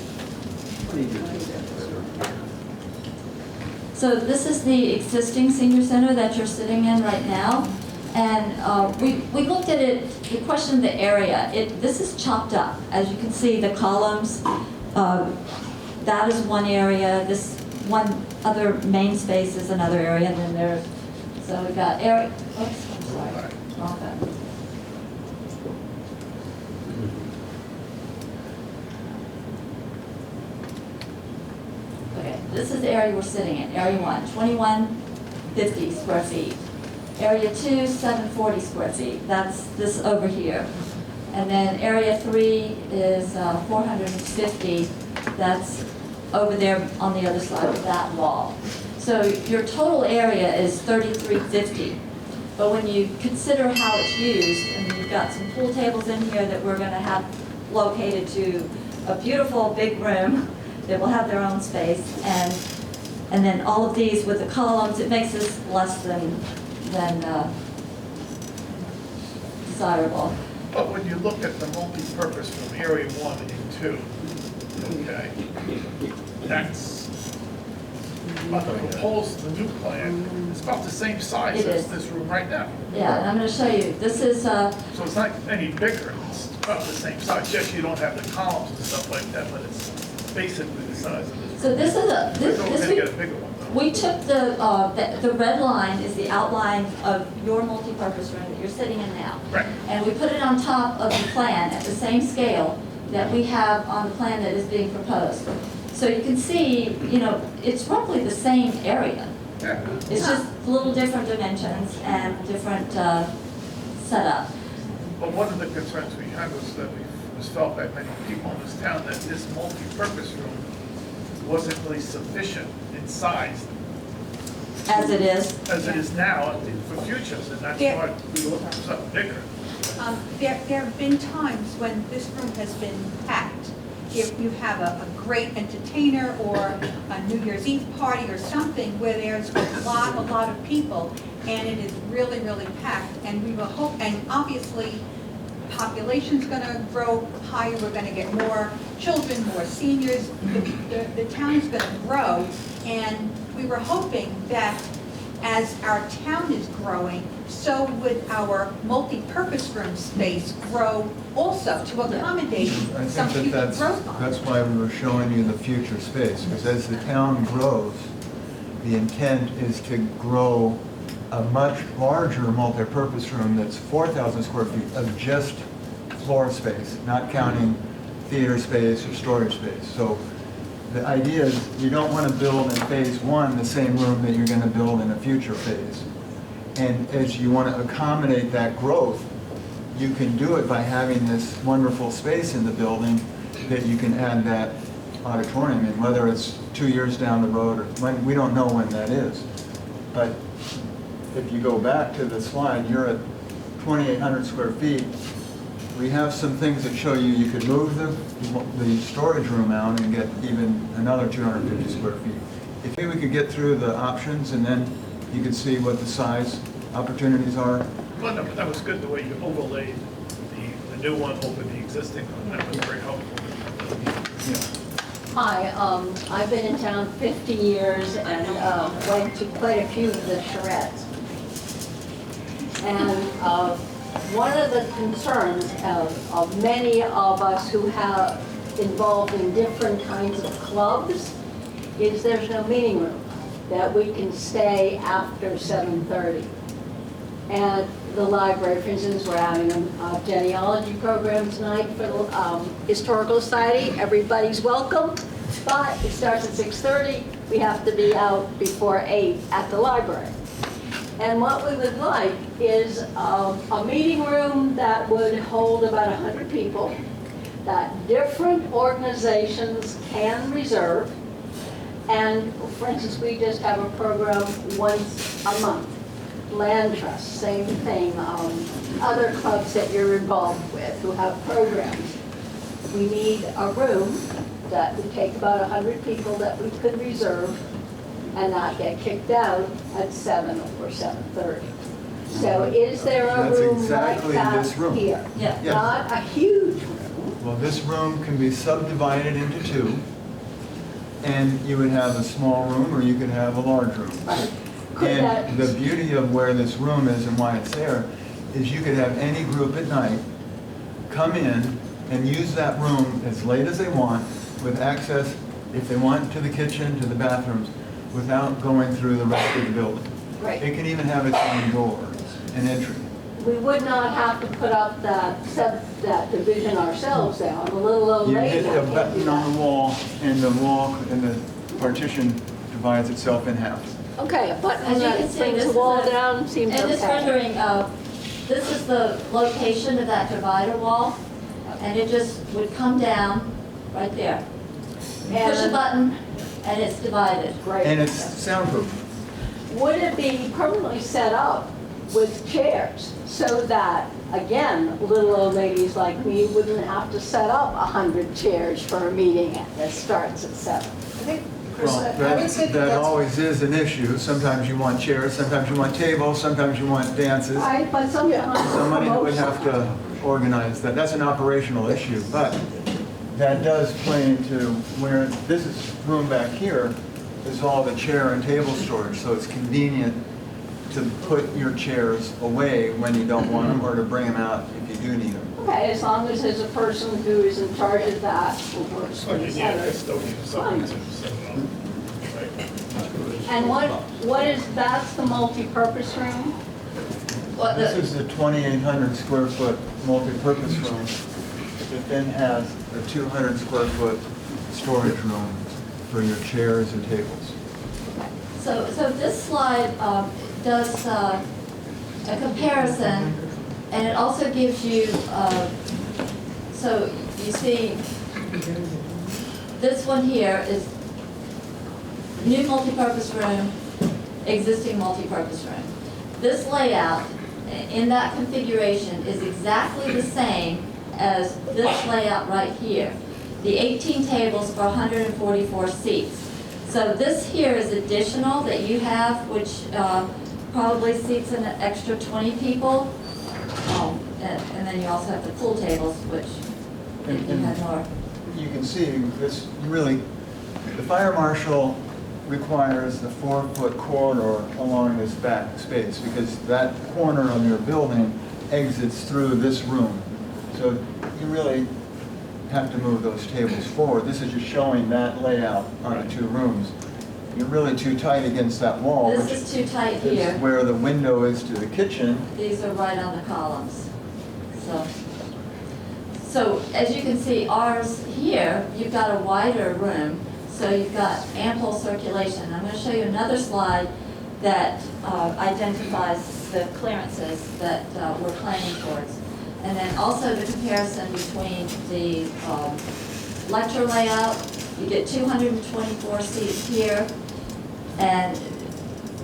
So this is the existing senior center that you're sitting in right now. And we looked at it, we questioned the area. This is chopped up. As you can see, the columns, that is one area. This one other main space is another area. And then there's, so we've got area, oops, I'm sorry, wrong button. Okay, this is the area we're sitting in, area 1, 2,150 square feet. Area 2, 740 square feet. That's this over here. And then area 3 is 450. That's over there on the other side of that wall. So your total area is 3,350. But when you consider how it's used, and you've got some pool tables in here that we're going to have located to a beautiful big room that will have their own space, and then all of these with the columns, it makes this less than desirable. But when you look at the multi-purpose room, area 1 and 2, okay, that's, on the proposed, the new plan, it's about the same size It as is. this room right now. Yeah, and I'm going to show you. This is, So it's not any bigger, it's about the same size. Yes, you don't have the columns and stuff like that, but it's basically the size of this. so this is We're going to get a bigger one though. we took the red line is the outline of your multi-purpose room that you're sitting in now. Right. And we put it on top of the plan at the same scale that we have on the plan that is being proposed. So you can see, you know, it's roughly the same area. Yeah. It's just a little different dimensions and different setup. But one of the concerns we had was that it was felt by many people in this town that this multi-purpose room wasn't really sufficient in size As it is. as it is now for futures, and that's Yeah. why we looked for something bigger. There have been times when this room has been packed. If you have a great entertainer or a New Year's Eve party or something where there's a lot of people and it is really, really packed, and we will hope, and obviously population's gonna grow higher, we're gonna get more children, more seniors, the town's gonna grow, and we were hoping that as our town is growing, so would our multi-purpose room space grow also to accommodate I some think future that growth on it. that's why we were showing you the future space, because as the town grows, the intent is to grow a much larger multi-purpose room that's 4,000 square feet of just floor space, not counting theater space or storage space. So the idea is you don't want to build in phase one the same room that you're going to build in a future phase. And as you want to accommodate that growth, you can do it by having this wonderful space in the building that you can add that auditorium in, whether it's 2 years down the road or when, we don't know when that is. But if you go back to the slide, you're at 2,800 square feet. We have some things that show you could move the storage room out and get even another 250 square feet. If maybe we could get through the options and then you could see what the size opportunities are. Well, no, but that was good the way you overlaid the new one over the existing one. That was very helpful. Yeah. Hi, I've been in town 50 years and went to quite a few of the charrettes. And one of the concerns of many of us who have involved in different kinds of clubs is there's no meeting room that we can stay after 7:30. And the library, for instance, we're having a genealogy program tonight for the Historical Society. Everybody's welcome, but it starts at 6:30. We have to be out before 8 at the library. And what we would like is a meeting room that would hold about 100 people, that different organizations can reserve. And for instance, we just have a program once a month. Land Trust, same thing. Other clubs that you're involved with who have programs. We need a room that would take about 100 people that we could reserve and not get kicked out at 7 or 7:30. So is there a That's room exactly like that this room. here? Yeah. Yes. Not a huge room. Well, this room can be subdivided into two, and you would have a small room or you could have a large room. Right. Could And that- the beauty of where this room is and why it's there is you could have any group at night come in and use that room as late as they want with access, if they want, to the kitchen, to the bathrooms, without going through the rest of the building. Right. It can even have its own door and entry. We would not have to put up that division ourselves now. I'm a little old You lady. hit I the can't do button on that. the wall and the partition divides itself in half. Okay, a button As you that can see, brings this the is wall a- down seems okay. In this rendering, this is the location of that divider wall, and it just would come down right there. Push a And- button, and it's divided. Great. And it's soundproof. Would it be permanently set up with chairs so that, again, little old ladies like me wouldn't have to set up 100 chairs for a meeting that starts at 7? I think, Chris, Well, I would say that that's. always is an issue. Sometimes you want chairs, sometimes you want tables, sometimes you want dances. Right, but sometimes. Somebody would have to organize that. That's an operational issue, but that does play into where this is room back here is all the chair and table storage, so it's convenient to put your chairs away when you don't want them or to bring them out if you do need them. Okay, as long as there's a person who is in charge of that who works Like for you the need a center. custodian or something too, so, right. And what is, that's the multi-purpose room? What This the, is the 2,800 square foot multi-purpose room. It then has a 200 square foot storage room for your chairs and tables. so this slide does a comparison, and it also gives you, so you see, this one here is new multipurpose room, existing multipurpose room. This layout in that configuration is exactly the same as this layout right here. The 18 tables for 144 seats. So this here is additional that you have, which probably seats an extra 20 people. And then you also have the pool tables, which you had more. You can see this really, the fire marshal requires the 4-foot corridor along this back space because that corner of your building exits through this room. So you really have to move those tables forward. This is just showing that layout on the two rooms. You're really too tight against that wall. This is too tight here. Is where the window is to the kitchen. These are right on the columns. So as you can see, ours here, you've got a wider room, so you've got ample circulation. I'm going to show you another slide that identifies the clearances that we're planning towards. And then also the comparison between the lecture layout. You get 224 seats here, and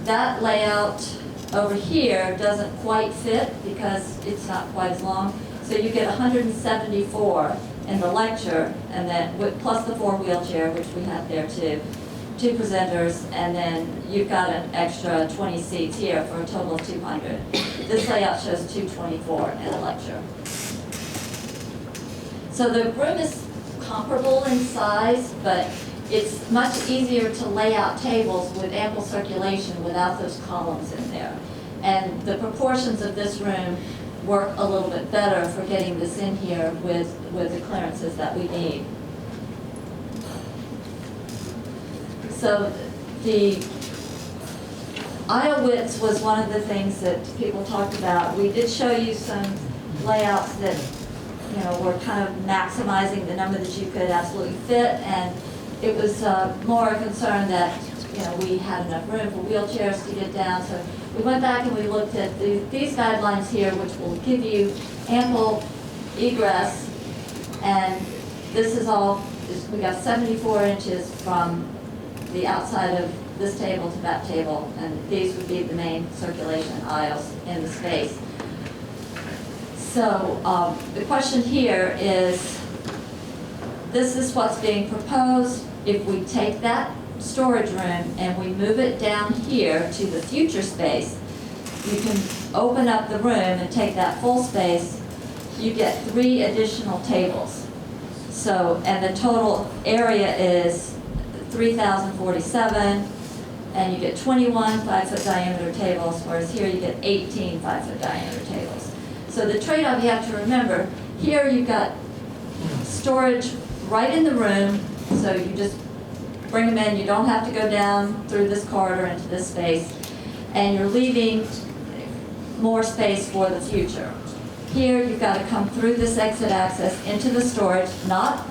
that layout over here doesn't quite fit because it's not quite as long. So you get 174 in the lecture, and then plus the 4 wheelchair, which we have there too, 2 presenters, and then you've got an extra 20 seats here for a total of 200. This layout shows 224 in a lecture. So the room is comparable in size, but it's much easier to lay out tables with ample circulation without those columns in there. And the proportions of this room work a little bit better for getting this in here with the clearances that we need. So the aisle widths was one of the things that people talked about. We did show you some layouts that were kind of maximizing the number that you could absolutely fit, and it was more a concern that we had enough room for wheelchairs to get down. So we went back and we looked at these guidelines here, which will give you ample egress, and this is all, we got 74 inches from the outside of this table to that table, and these would be the main circulation aisles in the space. So the question here is, this is what's being proposed. If we take that storage room and we move it down here to the future space, you can open up the room and take that full space. You get 3 additional tables. So, and the total area is 3,047, and you get 21 5-foot diameter tables, whereas here you get 18 5-foot diameter tables. So the trade-off you have to remember, here you've got storage right in the room, so you just bring them in. You don't have to go down through this corridor into this space, and you're leaving more space for the future. Here you've got to come through this exit access into the storage. Not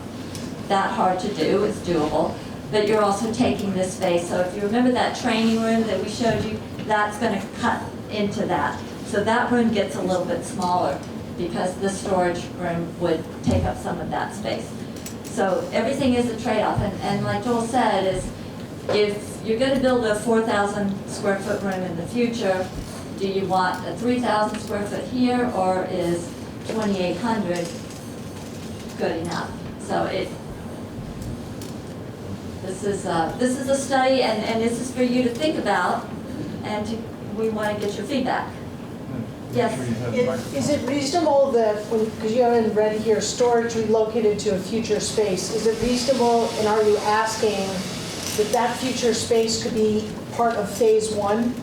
that hard to do, it's doable, but you're also taking this space. So if you remember that training room that we showed you, that's going to cut into that. So that room gets a little bit smaller because this storage room would take up some of that space. So everything is a trade-off, and like Joel said, is if you're going to build a 4,000 square foot room in the future, do you want a 3,000 square foot here, or is 2,800 good enough? So this is a study, and this is for you to think about, and we want to get your feedback. Yes. Is it reasonable that, because you haven't read here, storage relocated to a future space, is it reasonable, and are you asking that future space could be part of phase 1?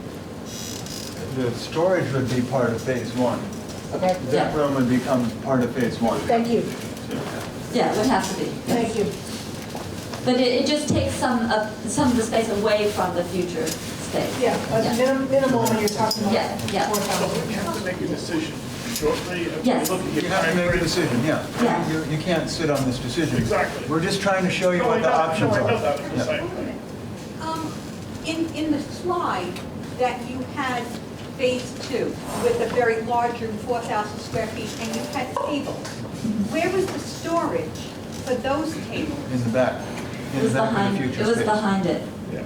The storage would be part of phase 1. Okay. That room would become part of phase 1. Thank you. Yeah, it would have to be. Thank you. But it just takes some of the space away from the future space. Yeah, minimal when you're talking about Yeah. 4,000. You have to make a decision shortly. Yes. Look at your You have to make a timeframe. decision, yeah. You can't sit on this decision. Exactly. We're just trying to show you No, what I the know- options no, I know are. that, I'm just saying. In the slide that you had phase 2 with a very large room, 4,000 square feet, and you had tables, where was the storage for those tables? In the back. It was behind it. space. Behind it. Yeah.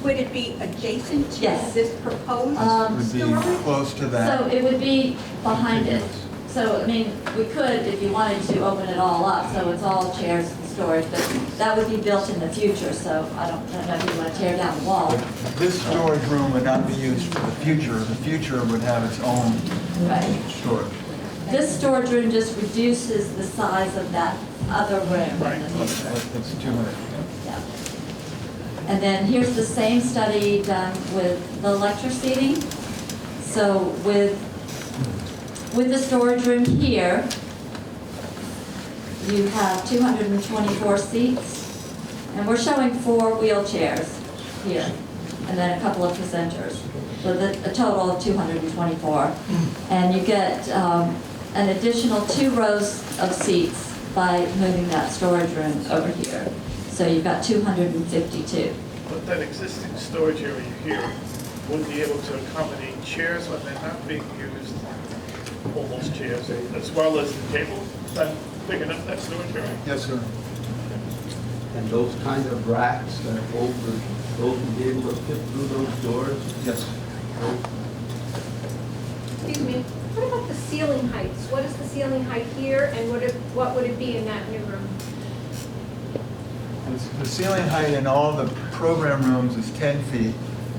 would it be adjacent to Yes. this proposed Would be storage? close to that. So it would be behind it. So, I mean, we could, if you wanted to, open it all up, so it's all chairs and storage, but that would be built in the future, so I don't know if you want to tear down the wall. This storage room would not be used for the future. The future would have its own Right. storage. This storage room just reduces the size of that other room Right. in the future. It's 200. Yeah. And then here's the same study done with the lecture seating. So with the storage room here, you have 224 seats, and we're showing 4 wheelchairs here, and then a couple of presenters, with a total of 224. And you get an additional 2 rows of seats by moving that storage room over here. So you've got 252. But that existing storage area here would be able to accommodate chairs when they're not being used, almost chairs, as well as the table. Is that big enough, that storage area? Yes, sir. And those kind of racks that hold those will be able to fit through those doors? Yes. Excuse me, what about the ceiling heights? What is the ceiling height here, and what would it be in that new room? The ceiling height in all the program rooms is 10 feet.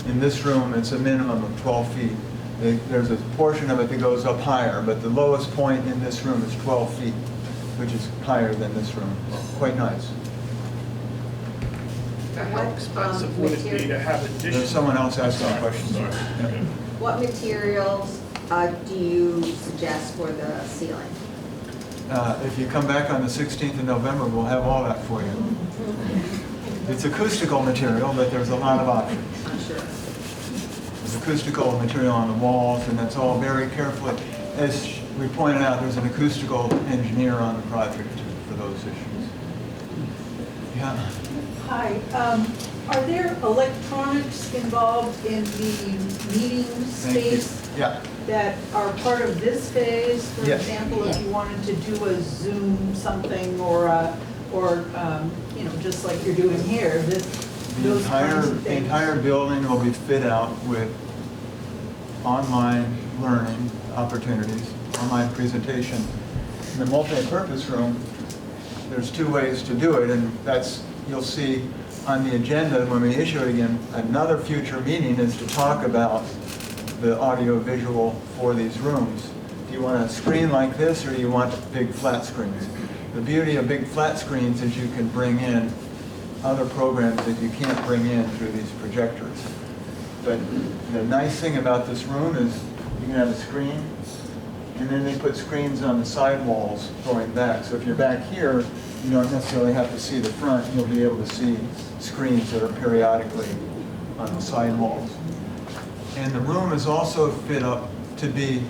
In this room, it's a minimum of 12 feet. There's a portion of it that goes up higher, but the lowest point in this room is 12 feet, which is higher than this room. Quite nice. How expensive would it be to have additional? There's someone else asking a question. Sorry. Yeah. What materials do you suggest for the ceiling? If you come back on the 16th of November, we'll have all that for you. It's acoustical material, but there's a lot of options. I'm sure. There's acoustical material on the walls, and that's all very carefully. As we pointed out, there's an acoustical engineer on the project for those issues. Yeah. Hi, are there electronics involved in the meeting Thank you. space Yeah. that are part of this phase? For Yes. example, if you wanted to do a Zoom something or you know, just like you're doing here, The those kinds of the things. entire building will be fit out with online learning opportunities, online presentation. In the multi-purpose room, there's 2 ways to do it, and that's, you'll see on the agenda when we issue it again, another future meeting is to talk about the audio-visual for these rooms. Do you want a screen like this, or do you want big flat screens? The beauty of big flat screens is you can bring in other programs that you can't bring in through these projectors. But the nice thing about this room is you can have a screen, and then they put screens on the side walls going back. So if you're back here, you don't necessarily have to see the front. You'll be able to see screens that are periodically on the side walls. And the room is also fit up to be,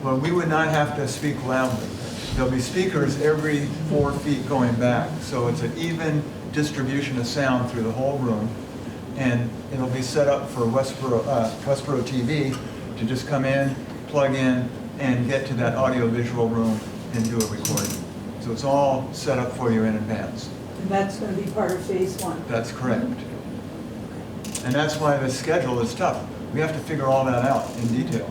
well, we would not have to speak loudly. There'll be speakers every 4 feet going back, so it's an even distribution of sound through the whole room. And it'll be set up for Westborough TV to just come in, plug in, and get to that audio-visual room and do a recording. So it's all set up for you in advance. And that's going to be part of phase 1. That's correct. And that's why the schedule is tough. We have to figure all that out in detail.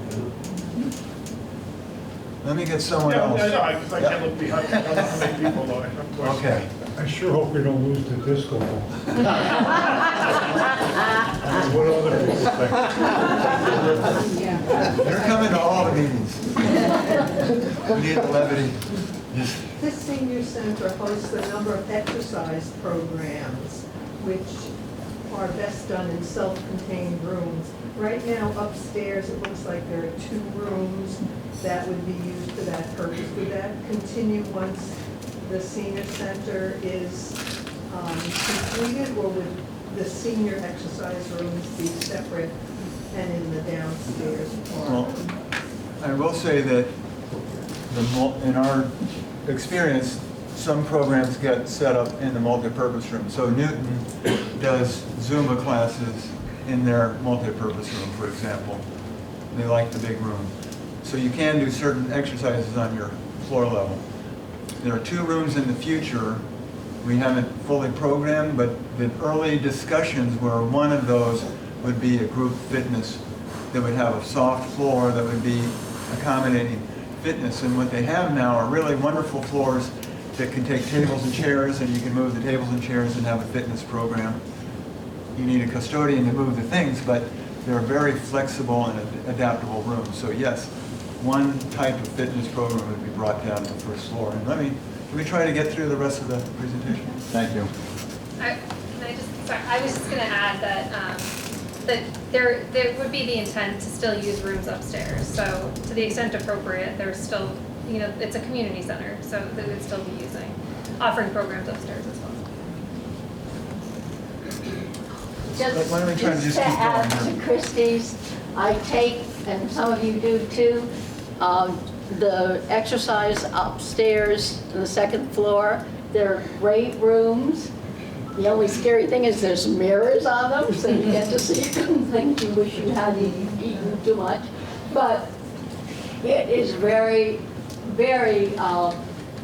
Let me get someone else. Yeah, I can't look behind, I don't know how many people are, of course. Okay. I sure hope we don't lose the disco ball. What other people think? You're coming to all the meetings. We need the levity. This senior center hosts a number of exercise programs, which are best done in self-contained rooms. Right now upstairs, it looks like there are 2 rooms that would be used for that purpose. Would that continue once the senior center is completed, or would the senior exercise rooms be separate and in the downstairs part? Well, I will say that in our experience, some programs get set up in the multipurpose room. So Newton does Zumba classes in their multipurpose room, for example. They like the big room. So you can do certain exercises on your floor level. There are 2 rooms in the future We haven't fully programmed, but the early discussions were one of those would be a group fitness that would have a soft floor that would be accommodating fitness. And what they have now are really wonderful floors that can take tables and chairs, and you can move the tables and chairs and have a fitness program. You need a custodian to move the things, but they're very flexible and adaptable rooms. So yes, one type of fitness program would be brought down to the first floor. And can we try to get through the rest of the presentation? Thank you. I was just going to add that that there would be the intent to still use rooms upstairs. So to the extent appropriate, there's still, it's a community center, so they would still be offering programs upstairs as well. Just Why don't we try to just to keep add going to here? Christie's, I take, and some of you do too, the exercise upstairs on the second floor. They're great rooms. The only scary thing is there's mirrors on them, so you get to see things you wish you hadn't eaten too much. But it is very, very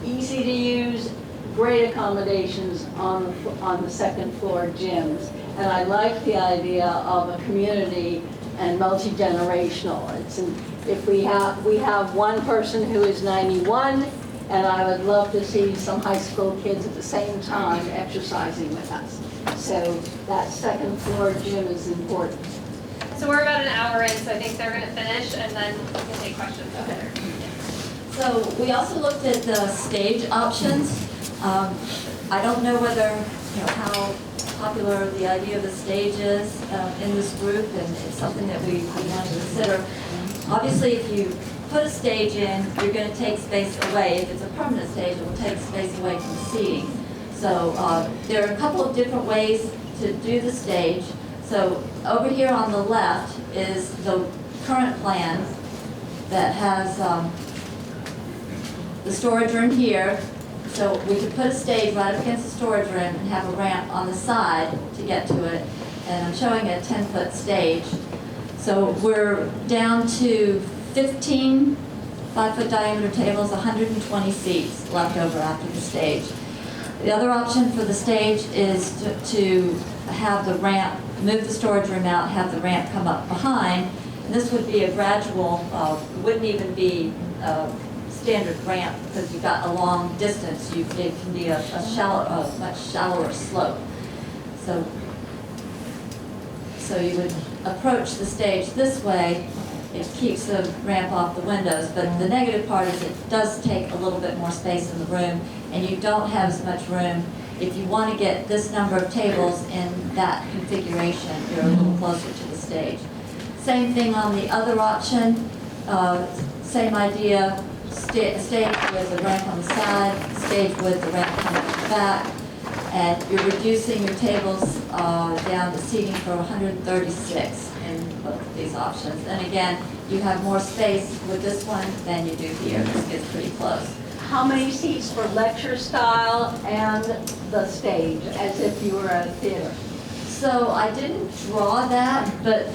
easy to use, great accommodations on the second floor gyms. And I like the idea of a community and multi-generational. If we have one person who is 91, and I would love to see some high school kids at the same time exercising with us. So that second floor gym is important. So we're about an hour in, so I think they're going to finish, and then we can take questions after. So we also looked at the stage options. I don't know whether, how popular the idea of the stage is in this group, and it's something that we want to consider. Obviously, if you put a stage in, you're going to take space away. If it's a permanent stage, it will take space away from the seating. So there are a couple of different ways to do the stage. So over here on the left is the current plan that has the storage room here. So we could put a stage right up against the storage room and have a ramp on the side to get to it. And I'm showing a 10-foot stage. So we're down to 15 5-foot diameter tables, 120 seats left over after the stage. The other option for the stage is to have the ramp, move the storage room out, have the ramp come up behind. And this would be a gradual, wouldn't even be a standard ramp because you've got a long distance. It can be a much shallower slope. So you would approach the stage this way. It keeps the ramp off the windows, but the negative part is it does take a little bit more space in the room, and you don't have as much room. If you want to get this number of tables in that configuration, you're a little closer to the stage. Same thing on the other option, same idea, stage with the ramp on the side, stage with the ramp coming to the back, and you're reducing your tables down to seating for 136 in both of these options. And again, you have more space with this one than you do here. This gets pretty close. How many seats for lecture style and the stage, as if you were at a theater? So I didn't draw that, but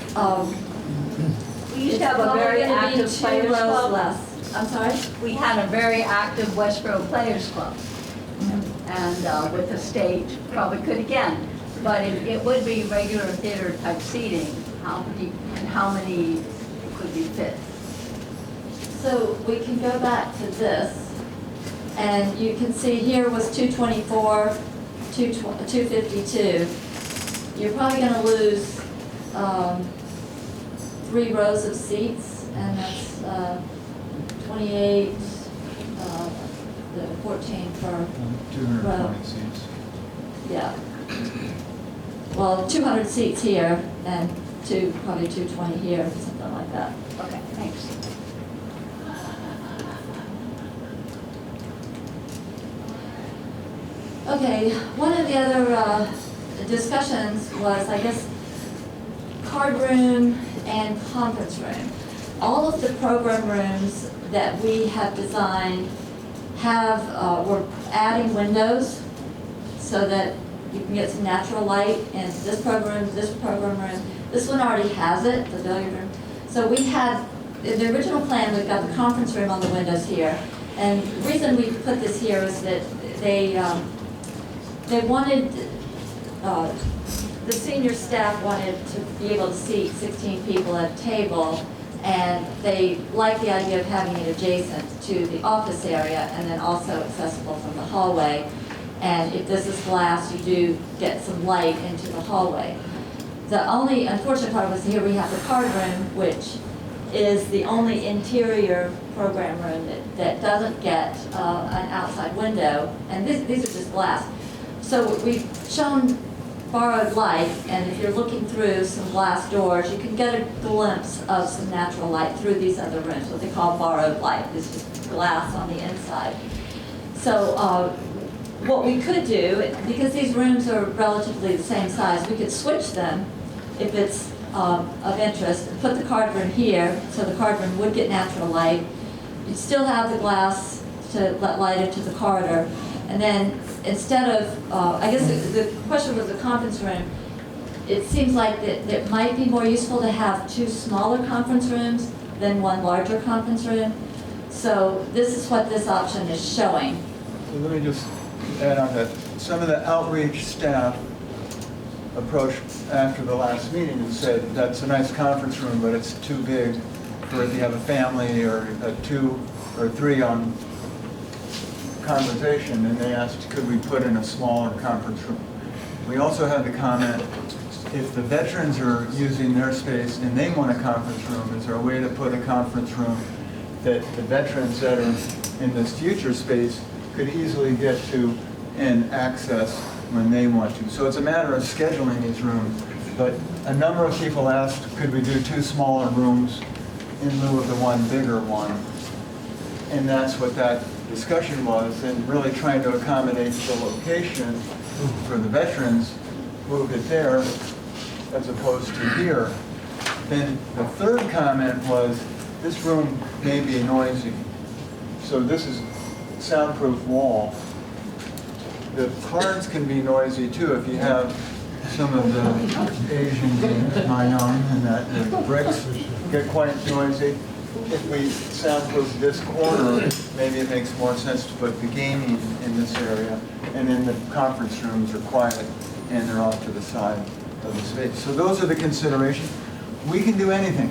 we used to have a very active players club. Less. I'm sorry? We had a very active Westborough Players Club, and with a stage, probably could again, but it would be regular theater type seating. How many could you fit? So we can go back to this, and you can see here was 224, 252. You're probably going to lose 3 rows of seats, and that's 28, 14 per 220 row. seats. Yeah. Well, 200 seats here, and probably 220 here, something like that. Okay, thanks. Okay, one of the other discussions was, I guess, card room and conference room. All of the program rooms that we have designed we're adding windows so that you can get some natural light in this program room, this program room. This one already has it, the billiard room. So we had, in the original plan, we've got the conference room on the windows here. And the reason we put this here is that they wanted, the senior staff wanted to be able to seat 16 people at a table, and they liked the idea of having it adjacent to the office area and then also accessible from the hallway. And if this is glass, you do get some light into the hallway. The only unfortunate part was here we have the card room, which is the only interior program room that doesn't get an outside window, and these are just glass. So we've shown borrowed light, and if you're looking through some glass doors, you can get a glimpse of some natural light through these other rooms, what they call borrowed light. It's just glass on the inside. So what we could do, because these rooms are relatively the same size, we could switch them if it's of interest, and put the card room here, so the card room would get natural light. You'd still have the glass to let light into the corridor, and then instead of, I guess the question was the conference room. It seems like that it might be more useful to have 2 smaller conference rooms than 1 larger conference room. So this is what this option is showing. So let me just add on that. Some of the outreach staff approached after the last meeting and said, that's a nice conference room, but it's too big for if you have a family or 2 or 3 on conversation, and they asked, could we put in a smaller conference room? We also had the comment, if the veterans are using their space and they want a conference room, is there a way to put a conference room that the veterans that are in this future space could easily get to and access when they want to? So it's a matter of scheduling these rooms, but a number of people asked, could we do 2 smaller rooms in lieu of the 1 bigger one? And that's what that discussion was, and really trying to accommodate the location for the veterans, move it there as opposed to here. Then the third comment was, this room may be noisy. So this is soundproof wall. The cards can be noisy too if you have some of the Asian games, Mahjong, and that the bricks get quite noisy. If we soundproof this corner, maybe it makes more sense to put the gaming in this area, and then the conference rooms are quiet and they're off to the side of the space. So those are the considerations. We can do anything.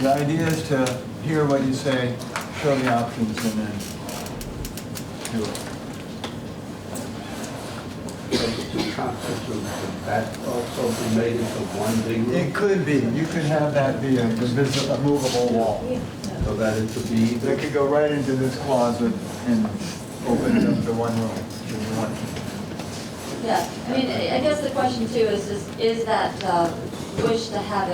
The idea is to hear what you say, show the options, and then do it. Two conference rooms, could that also be made into one big room? It could be. You could have that be a movable wall. So that it could be They could go right into this closet and open it up to one room if you want. Yeah, I mean, I guess the question too is that wish to have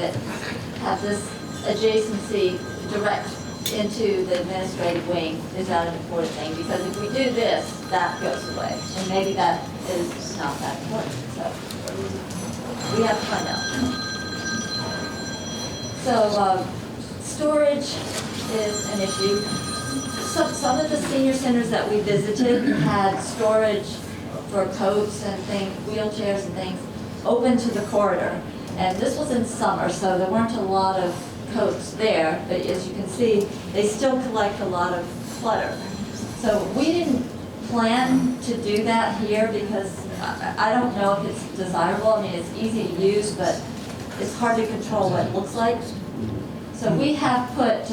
this adjacency direct into the administrative wing, is that an important thing? Because if we do this, that goes away, and maybe that is not that important, so we have to find out. So storage is an issue. Some of the senior centers that we visited had storage for coats and things, wheelchairs and things, open to the corridor. And this was in summer, so there weren't a lot of coats there, but as you can see, they still collect a lot of clutter. So we didn't plan to do that here because I don't know if it's desirable. I mean, it's easy to use, but it's hard to control what it looks like. So we have put,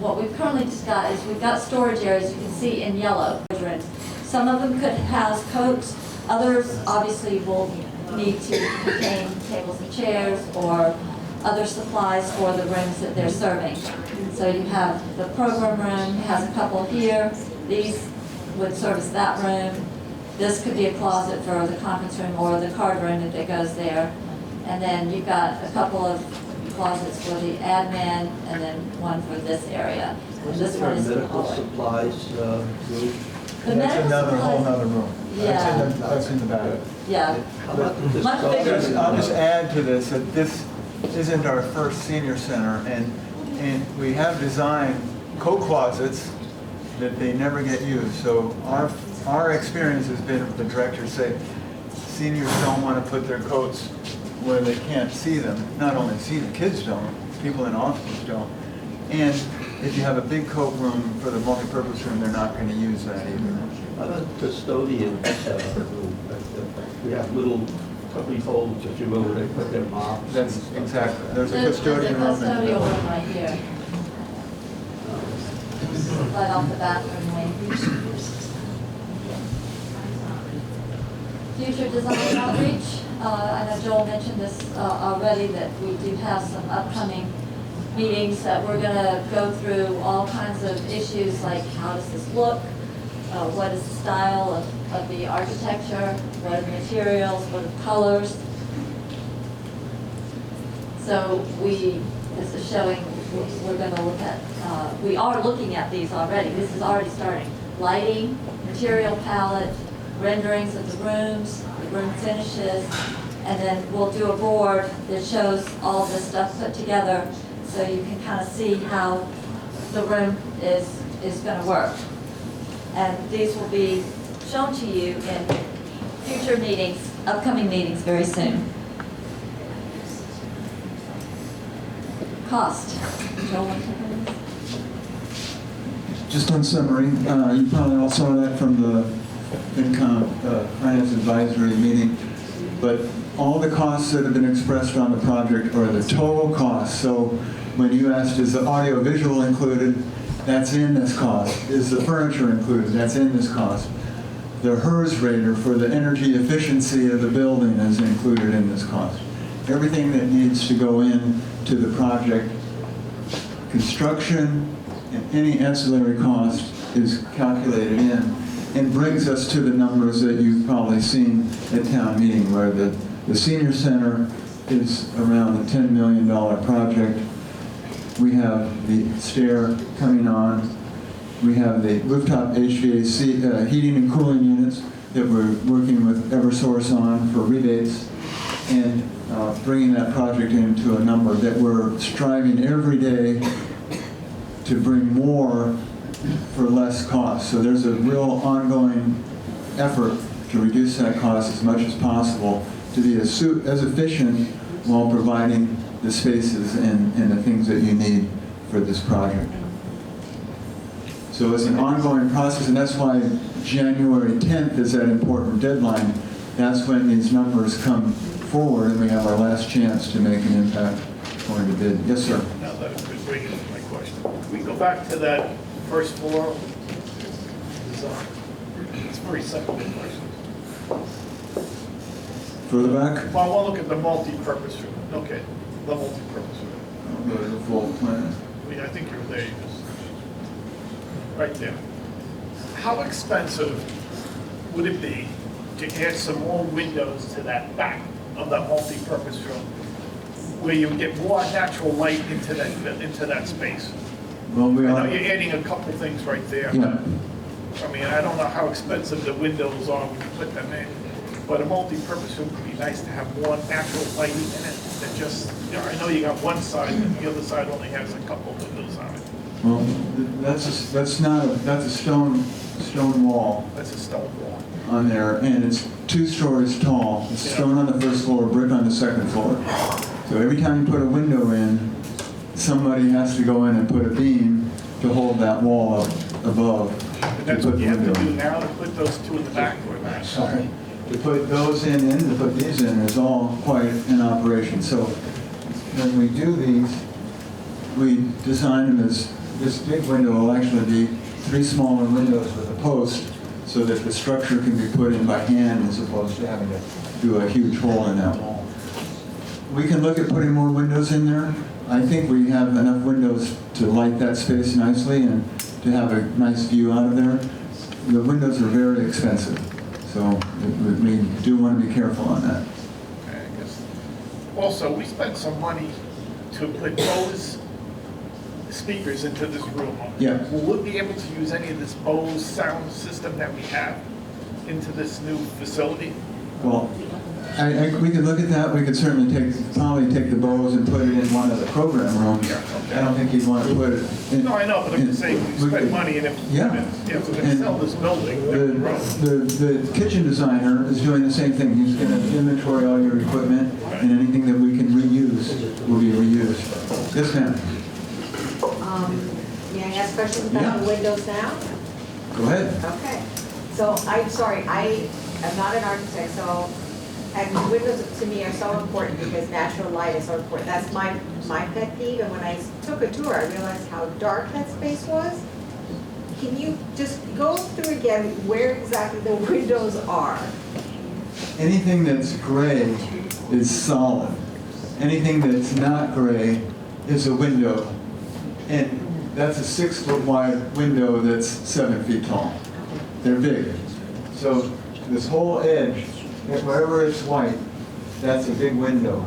what we've currently just got is we've got storage areas you can see in yellow. Some of them could house coats, others obviously will need to contain tables and chairs or other supplies for the rooms that they're serving. So you have the program room, has a couple here. These would service that room. This could be a closet for the conference room or the card room if it goes there. And then you've got a couple of closets for the admin and then one for this area. And this one is the medical hallway. supplies room? That's another whole other room. Yeah. That's in the back. Yeah. How about this Much bigger. I'll just add to this that this isn't our first senior center, and we have designed coat closets that they never get used. So our experience has been, the directors say, seniors don't want to put their coats where they can't see them. Not only see the kids don't, people in offices don't. And if you have a big coat room for the multi-purpose room, they're not going to use that either. How about custodian room? we have little cubby holes, if you will, where they put their mops. That's exactly, there's a There's a custodian room. custodial room right here. Right off the bathroom wing. Future design outreach, I know Joel mentioned this already, that we do have some upcoming meetings that we're gonna go through all kinds of issues like how does this look? What is the style of the architecture? What are the materials? What are the colors? So this is showing, we're gonna look at, we are looking at these already. This is already starting. Lighting, material palette, renderings of the rooms, the room finishes, and then we'll do a board that shows all this stuff put together so you can kind of see how the room is going to work. And these will be shown to you in future meetings, upcoming meetings very soon. Cost. Joel, want to take this? Just on summary, you probably all saw that from the FinCom Finance Advisory meeting, but all the costs that have been expressed on the project are the total cost. So when you asked, is the audio visual included, that's in this cost. Is the furniture included? That's in this cost. The HERS rater for the energy efficiency of the building is included in this cost. Everything that needs to go in to the project, construction, and any ancillary cost is calculated in and brings us to the numbers that you've probably seen at town meeting, where the senior center is around a $10 million project. We have the stair coming on. We have the rooftop HVAC, heating and cooling units that we're working with Eversource on for rebates, and bringing that project into a number that we're striving every day to bring more for less cost. So there's a real ongoing effort to reduce that cost as much as possible, to be as efficient while providing the spaces and the things that you need for this project. So it's an ongoing process, and that's why January 10th is that important deadline. That's when these numbers come forward and we have our last chance to make an impact going to bid. Yes, sir. Now that could bring into my question. Can we go back to that first floor design? It's very simple question. Further back? Well, I want to look at the multi-purpose room. Okay, the multi-purpose room. I'll go to the full plan. I think you're there. Right there. How expensive would it be to add some more windows to that back of that multi-purpose room, where you get more natural light into that space? Well, I know you're adding a couple things right there. Yeah. I mean, I don't know how expensive the windows are when you put them in, but a multi-purpose room would be nice to have more natural lighting in it than just, I know you got one side, and the other side only has a couple of windows on it. Well, that's a stone wall. That's a stone wall. On there, and it's 2 stories tall. It's stone on the first floor, brick on the second floor. So every time you put a window in, somebody has to go in and put a beam to hold that wall up above. And that's what you have to do now, to put those 2 in the back or not? Sorry. To put those in and to put these in is all quite an operation. So when we do these, we design them as, this big window will actually be 3 smaller windows with a post, so that the structure can be put in by hand as opposed to having to do a huge hole in that wall. We can look at putting more windows in there. I think we have enough windows to light that space nicely and to have a nice view out of there. The windows are very expensive, so we do want to be careful on that. Okay, I guess. Also, we spent some money to put Bose speakers into this room. Yeah. Will we be able to use any of this Bose sound system that we have into this new facility? Well, we could look at that. We could certainly probably take the Bose and put it in one of the program rooms. Yeah, okay. I don't think you'd want to put it in. No, I know, but I'm just saying, we spent money, and if we're going to sell this building, down the road. The kitchen designer is doing the same thing. He's going to inventory all your equipment, and anything that we can reuse will be reused. Yes, ma'am. May I ask questions about the windows now? Go ahead. Okay. So I'm sorry, I am not an architect, so And windows to me are so important because natural light is so important. That's my pet peeve, and when I took a tour, I realized how dark that space was. Can you just go through again where exactly the windows are? Anything that's gray is solid. Anything that's not gray is a window. And that's a 6-foot wide window that's 7 feet tall. They're big. So this whole edge, wherever it's white, that's a big window.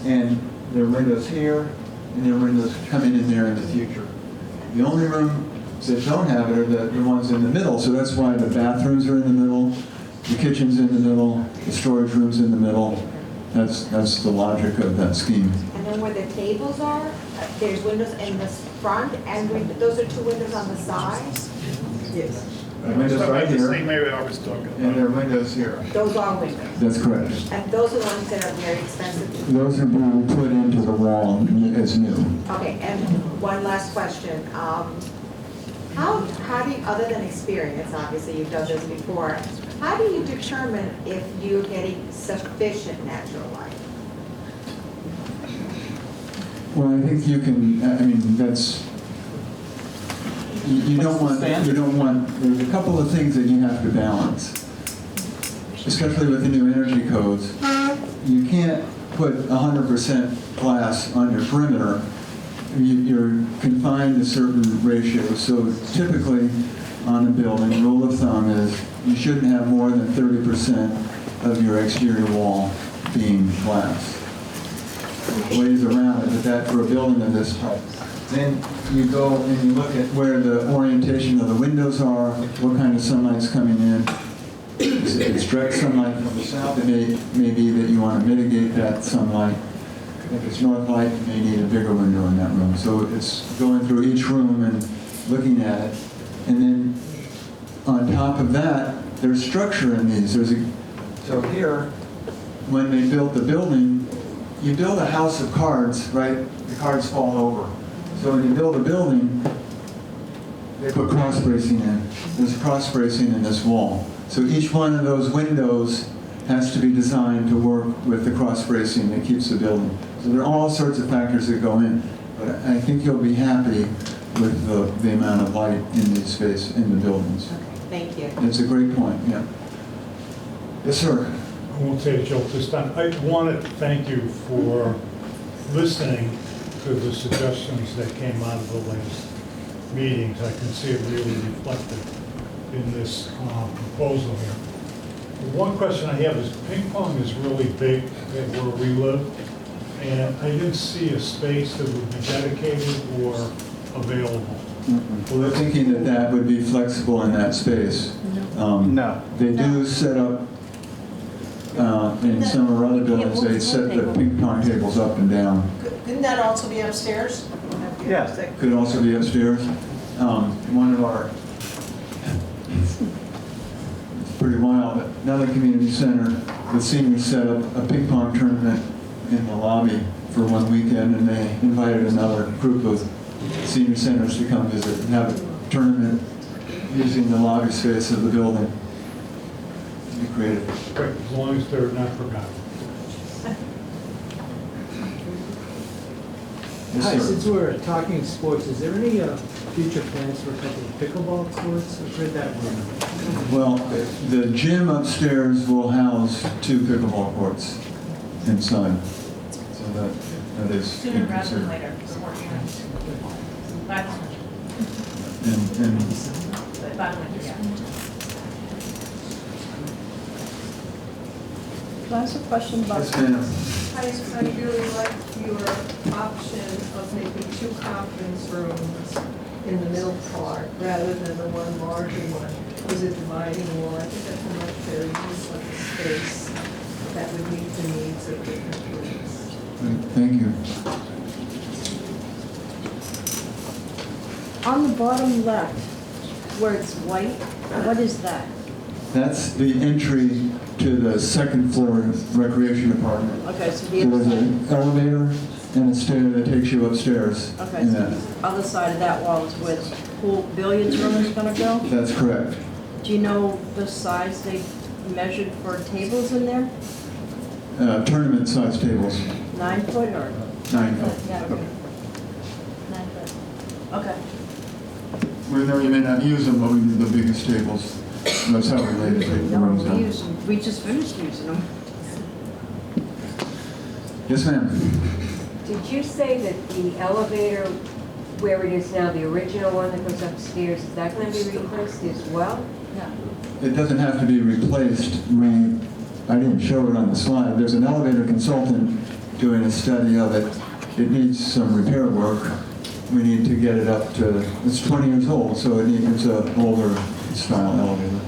And there are windows here, and there are windows coming in there in the future. The only rooms that don't have it are the ones in the middle, so that's why the bathrooms are in the middle, the kitchen's in the middle, the storage room's in the middle. That's the logic of that scheme. And then where the tables are, there's windows in the front, and those are 2 windows on the sides? Yes. Windows right The here, same area I was talking about. and there are windows here. Those are windows. That's correct. And those are the ones that are very expensive. Those are being put into the wall as new. Okay, and one last question. How do you, other than experience, obviously you've done this before, how do you determine if you're getting sufficient natural light? Well, I think you can, I mean, that's, you don't want, there's a couple of things that you have to balance. Especially with the new energy codes. You can't put 100% glass on your perimeter. You're confined to certain ratios. So typically on a building, rule of thumb is you shouldn't have more than 30% of your exterior wall being glass. Ways around it, but that for a building of this type. Then you go and you look at where the orientation of the windows are, what kind of sunlight's coming in. If it's direct sunlight from the south, it may be that you want to mitigate that sunlight. If it's north light, you may need a bigger window in that room. So it's going through each room and looking at it. And then on top of that, there's structure in these. So here, when they built the building, you build a house of cards, right? The cards fall over. So when you build a building, they put cross bracing in. There's cross bracing in this wall. So each one of those windows has to be designed to work with the cross bracing that keeps the building. So there are all sorts of factors that go in. But I think you'll be happy with the amount of light in these space in the buildings. Thank you. It's a great point, yeah. Yes, sir. I won't say a joke this time. I want to thank you for listening to the suggestions that came out of the last meetings. I can see it really reflected in this proposal here. One question I have is ping pong is really big where we live, and I didn't see a space that would be dedicated or available. Well, they're thinking that that would be flexible in that space. No. They do set up, in some of our other buildings, they set the ping pong tables up and down. Couldn't that also be upstairs? Yes. Could also be upstairs. One of our, it's pretty wild, but another community center, the seniors set up a ping pong tournament in the lobby for one weekend, and they invited another group of senior centers to come visit and have a tournament using the lobby space of the building. Be creative. Great, as long as they're not forgotten. Yes, Hi, sir. since we're talking sports, is there any future plans for a couple of pickleball courts? I've heard that one. Well, the gym upstairs will house 2 pickleball courts inside. So that is Sooner rather than considered. later, we're working on it. That's, And about a winter, yeah. Can I ask a question about? yes, ma'am. I really like your option of making 2 conference rooms in the middle part rather than the one larger one. Is a dividing wall. I think that's a much better use of the space that would meet the needs of different groups. Thank you. On the bottom left, where it's white, what is that? That's the entry to the 2nd floor recreation department. Okay, so the There's other an elevator and a stair that takes you upstairs. Okay, in so that. the other side of that wall is where the pool billiards room is gonna go? That's correct. Do you know the size they measured for tables in there? Tournament size tables, 9 foot or? 9 foot. Yeah, okay. 9 foot. Okay. We know you may not use them, but we need the biggest tables. That's how we laid the No, rooms we down. use them. We just finished using them. Yes, ma'am. Did you say that the elevator where it is now, the original one that goes upstairs, is that going to be replaced as well? No. It doesn't have to be replaced. I didn't show it on the slide. There's an elevator consultant doing a study of it. It needs some repair work. We need to get it up to, it's 20 years old, so it's an older style elevator.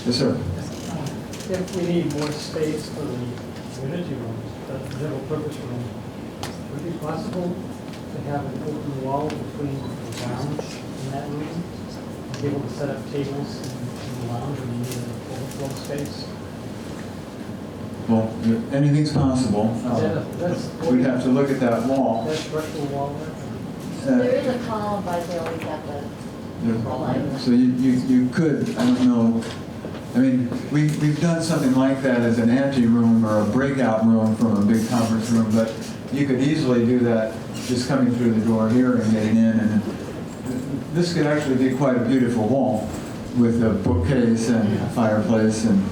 Yes, sir. If we need more space for the community rooms, the general purpose room, would it be possible to have an open wall between the lounge and that room? Be able to set up tables in the lounge when you need an overflow space? Well, anything's possible. We'd have to look at that wall. That structural wall there? There is a column, but they always have the line. So you could, I don't know, I mean, we've done something like that as an ante-room or a breakout room from a big conference room, but you could easily do that just coming through the door here and getting in. And this could actually be quite a beautiful wall with a bookcase and a fireplace and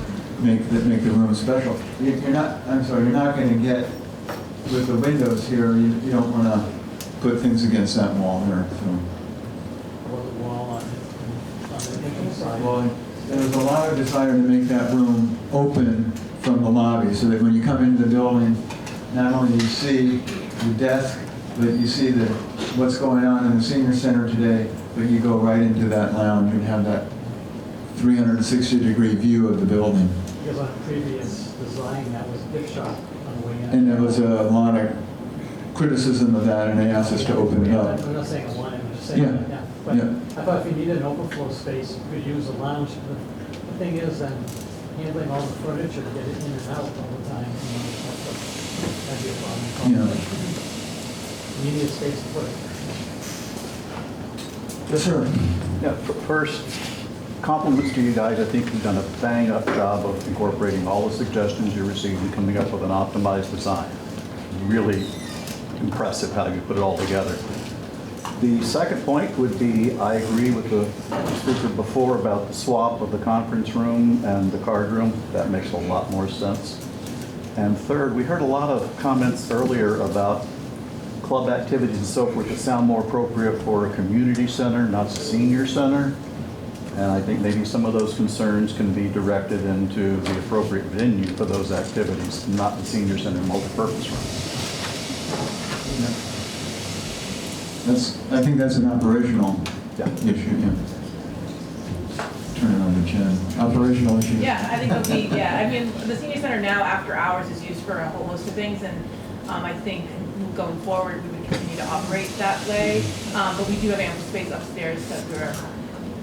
make the room special. You're not going to get, with the windows here, you don't want to put things against that wall here. So. Or the wall on the inside? Well, there's a lot of desire to make that room open from the lobby so that when you come into the building, not only you see the desk, but you see what's going on in the senior center today, but you go right into that lounge and have that 360-degree view of the building. Because on a previous design, that was a gift shop on the way in. And there was a lot of criticism of that, and they asked us to open it up. I'm not saying a line, I'm just saying, Yeah. But Yeah. I thought if you needed an overflow space, you could use a lounge. The thing is, then handling all the furniture to get it in and out all the time, that'd be a problem. Yeah. You need a space to put it. Yes, sir. Yeah, first, compliments to you guys. I think you've done a bang-up job of incorporating all the suggestions you received and coming up with an optimized design. Really impressive how you put it all together. The second point would be, I agree with the speaker before about the swap of the conference room and the card room. That makes a lot more sense. And third, we heard a lot of comments earlier about club activities and so forth that sound more appropriate for a community center, not a senior center. And I think maybe some of those concerns can be directed into the appropriate venue for those activities, not the senior center multipurpose room. I think that's an operational issue. Yeah. Turn it on to Jen. Operational issue. Yeah, I think it'll be, I mean, the senior center now after hours is used for a whole host of things, and I think going forward we would continue to operate that way. But we do have ample space upstairs that we're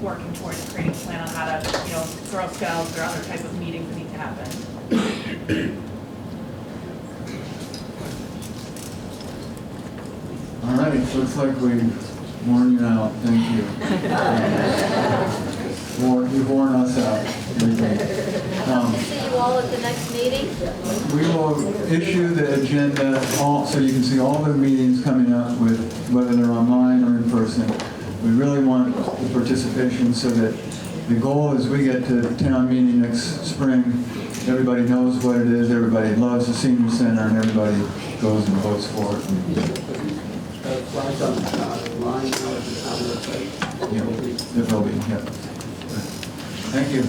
working towards creating a plan on how to, Girl Scouts or other type of meetings that need to happen. All right, looks like we've worn you out. Thank you. You've worn us out. See you all at the next meeting. We will issue the agenda so you can see all the meetings coming up, with whether they're online or in person. We really want the participation so that the goal is we get to town meeting next spring, everybody knows what it is, everybody loves the senior center, and everybody goes and votes for it. Flags on the line now at the town website. Yeah, it will be, yeah. Thank you.